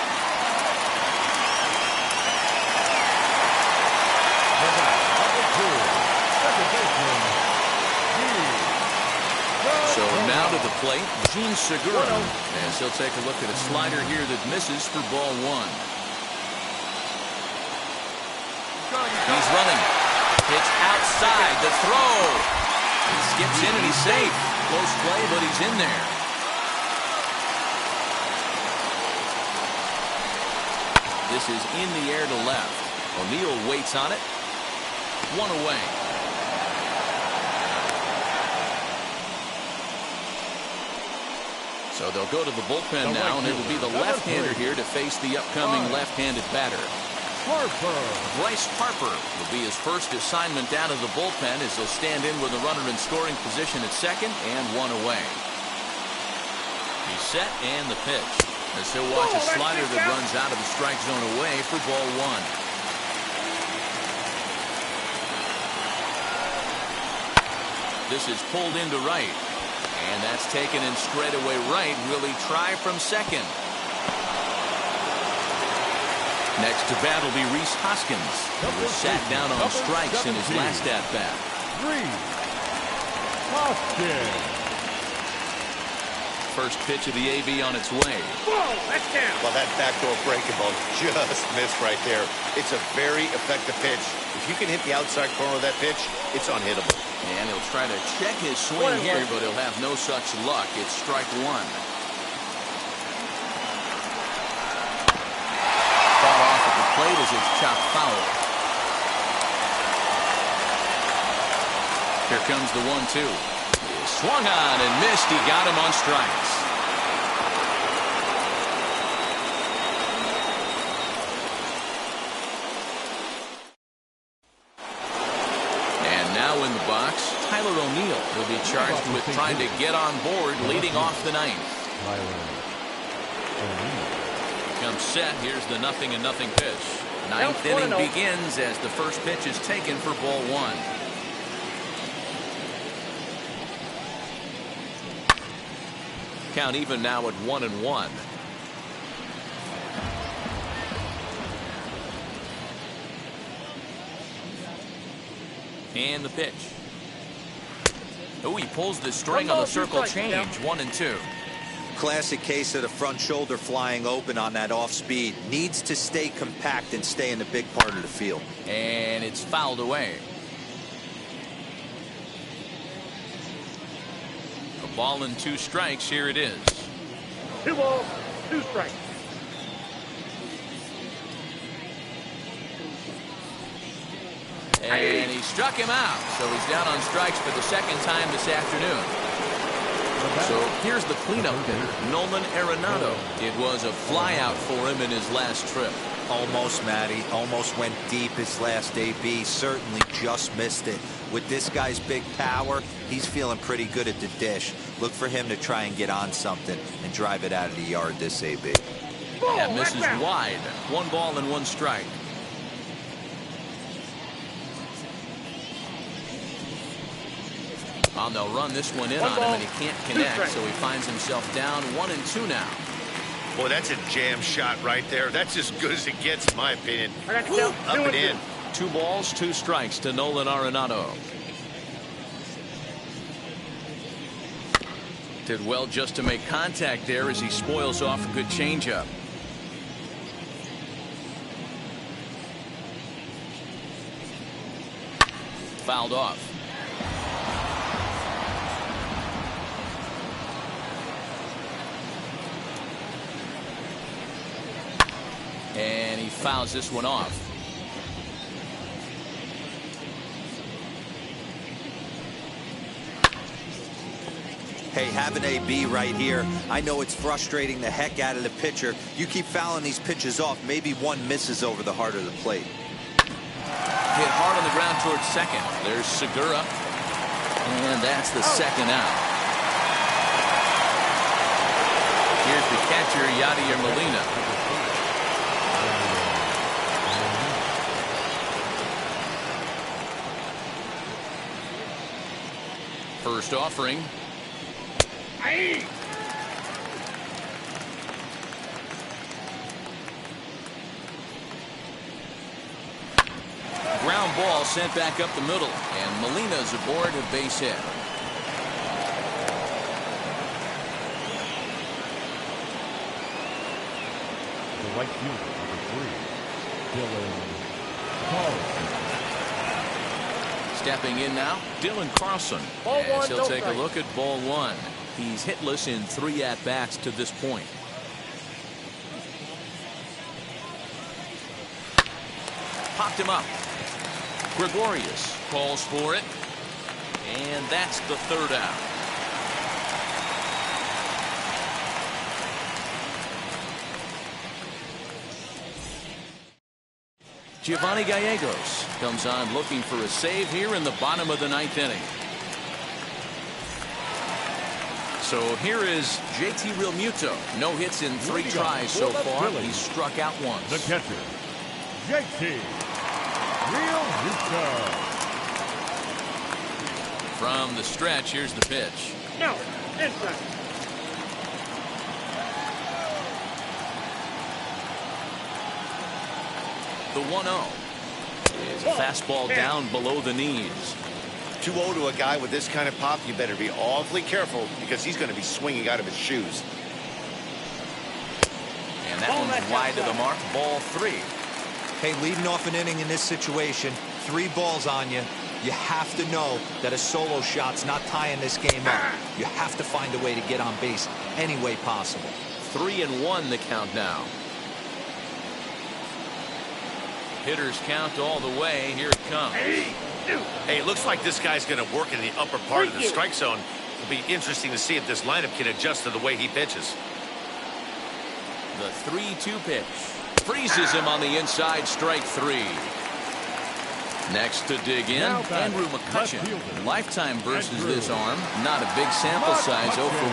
So now to the plate, Gene Segura. As he'll take a look at a slider here that misses for ball 1. He's running. Pitch outside. The throw. He skips in and he's safe. Close play, but he's in there. This is in the air to left. O'Neill waits on it. 1 away. So they'll go to the bullpen now, and it'll be the left-hander here to face the upcoming left-handed batter. Bryce Harper will be his first assignment down to the bullpen as he'll stand in with a runner in scoring position at second and 1 away. He's set and the pitch. As he'll watch a slider that runs out of the strike zone away for ball 1. This is pulled into right. And that's taken in straightaway right. Will he try from second? Next to bat will be Rhys Hoskins, who was sat down on strikes in his last at-bat. First pitch of the AB on its way. Well, that backdoor breaking ball just missed right there. It's a very effective pitch. If you can hit the outside corner of that pitch, it's unhittable. And he'll try to check his swing here, but he'll have no such luck. It's strike 1. Plate as it's chopped foul. Here comes the 1-2. He swung on and missed. He got him on strikes. And now in the box, Tyler O'Neill will be charged with trying to get on board leading off the 9th. Comes set. Here's the 0-0 pitch. 9th inning begins as the first pitch is taken for ball 1. Count even now at 1-1. And the pitch. Oh, he pulls the string on the circle change. 1-2. Classic case of the front shoulder flying open on that off speed. Needs to stay compact and stay in the big part of the field. And it's fouled away. A ball and 2 strikes. Here it is. 2 balls, 2 strikes. And he struck him out. So he's down on strikes for the second time this afternoon. So here's the cleanup hitter, Nolan Arenado. It was a flyout for him in his last trip. Almost, Matty. Almost went deep his last AB. Certainly just missed it. With this guy's big power, he's feeling pretty good at the dish. Look for him to try and get on something and drive it out of the yard this AB. That misses wide. 1 ball and 1 strike. Well, they'll run this one in on him, and he can't connect, so he finds himself down 1-2 now. Boy, that's a jam shot right there. That's as good as it gets, in my opinion. I got you Woo, down. up and in. 2 balls, 2 strikes to Nolan Arenado. Did well just to make contact there as he spoils off a good changeup. Fouled off. And he fouls this one off. Hey, have an AB right here. I know it's frustrating the heck out of the pitcher. You keep fouling these pitches off, maybe one misses over the heart of the plate. Hit hard on the ground towards second. There's Segura. And that's the second out. Here's the catcher, Yadier Molina. First offering. Aye. Ground ball sent back up the middle, and Molina's aboard a base hit. The right fielder, number 3, Dylan Carlson. Stepping in now, Dylan Carlson. Ball As one, he'll no take a strike. look at ball 1. He's hitless in 3 at-bats to this point. Popped him up. Gregorius calls for it. And that's the 3rd out. Giovanni Gallegos comes on looking for a save here in the bottom of the 9th inning. So here is JT Realmuto. No hits in 3 tries so far. He's struck out once. The catcher, JT Realmuto. From the stretch, here's the pitch. No, inside. The 1-0 is a fastball down below the knees. 2-0 to a guy with this kind of pop, you better be awfully careful because he's going to be swinging out of his shoes. And that one's wide to the mark. Ball 3. Hey, leading off an inning in this situation, 3 balls on you. You have to know that a solo shot's not tying this game up. You have to find a way to get on base any way possible. 3-1 the count now. Hitters count all the way. Here it comes. Hey, it looks like this guy's going to work in the upper part of the strike zone. It'll be interesting to see if this lineup can adjust to the way he pitches. The 3-2 pitch. Freezes him on the inside, strike 3. Next to dig in, Andrew McCutchen. Lifetime versus this arm. Not a big sample size, 0 for 1.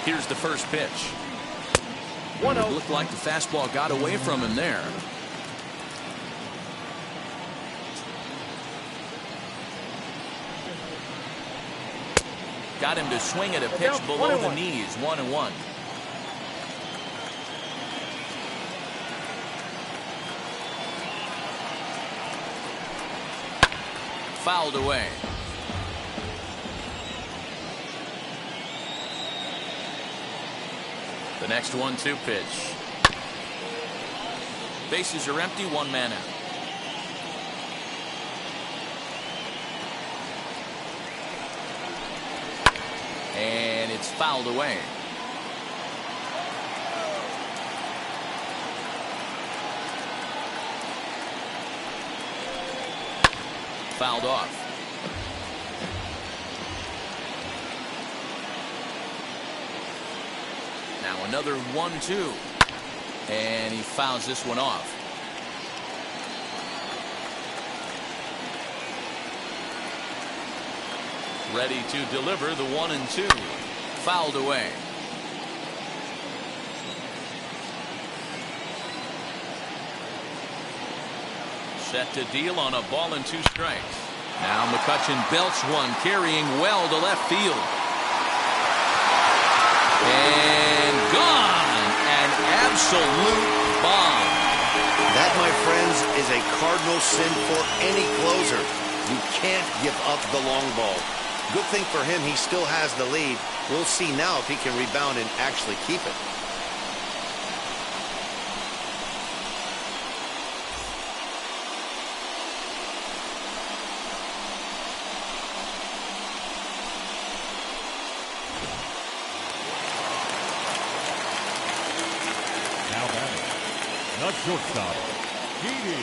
Here's the first pitch. It looked like the fastball got away from him there. Got him to swing at a pitch below the knees. 1-1. fouled away. The next 1-2 pitch. Bases are empty, one man out. And it's fouled away. Fouled off. Now another 1-2. And he fouls this one off. Ready to deliver the 1-2. Fouled away. Set to deal on a ball and 2 strikes. Now McCutchen belts one, carrying well to left field. And gone. An absolute bomb. That, my friends, is a cardinal sin for any closer. You can't give up the long ball. Good thing for him, he still has the lead. We'll see now if he can rebound and actually keep it. Now batting, the shortstop, Didi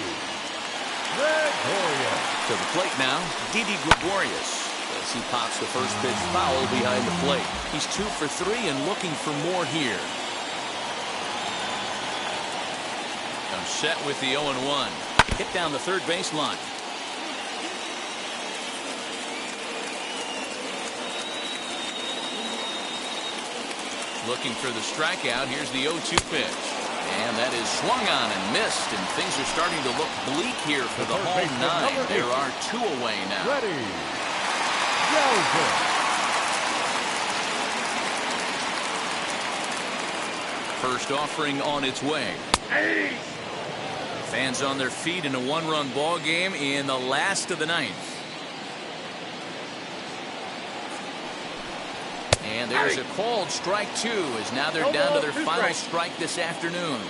Gregorius. To the plate now, Didi Gregorius. As he pops the first pitch foul behind the plate. He's 2 for 3 and looking for more here. I'm set with the 0-1. Hit down the third baseline. Looking for the strikeout. Here's the 0-2 pitch. And that is swung on and missed. And things are starting to look bleak here for the home 9. There are 2 away now. Ready. First offering on its way. Fans on their feet in a 1-run ball game in the last of the 9th. And there's a called strike 2 as now they're down to their final strike this afternoon.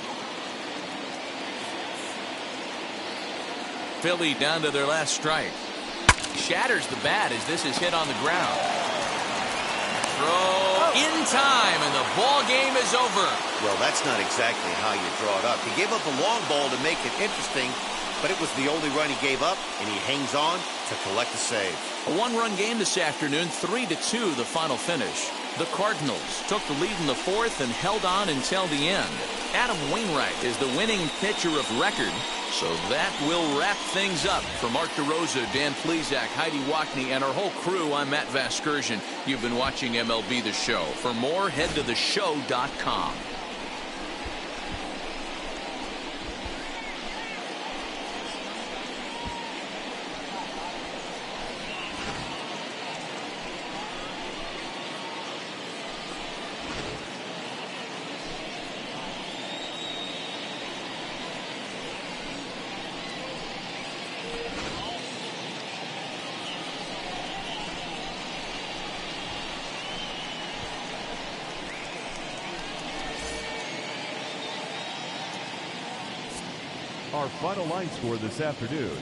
Philly down to their last strike. Shatters the bat as this is hit on the ground. Throw in time, and the ball game is over. Well, that's not exactly how you draw it up. He gave up a long ball to make it interesting, but it was the only run he gave up, and he hangs on to collect a save. A 1-run game this afternoon, 3-2 the final finish. The Cardinals took the lead in the 4th and held on until the end. Adam Wainwright is the winning pitcher of record. So that will wrap things up. For Mark DeRosa, Dan Plesac, Heidi Wackney, and our whole crew, I'm Matt Vasgersian. You've been watching MLB The Show. For more, head to theshow.com. Our final line score this afternoon.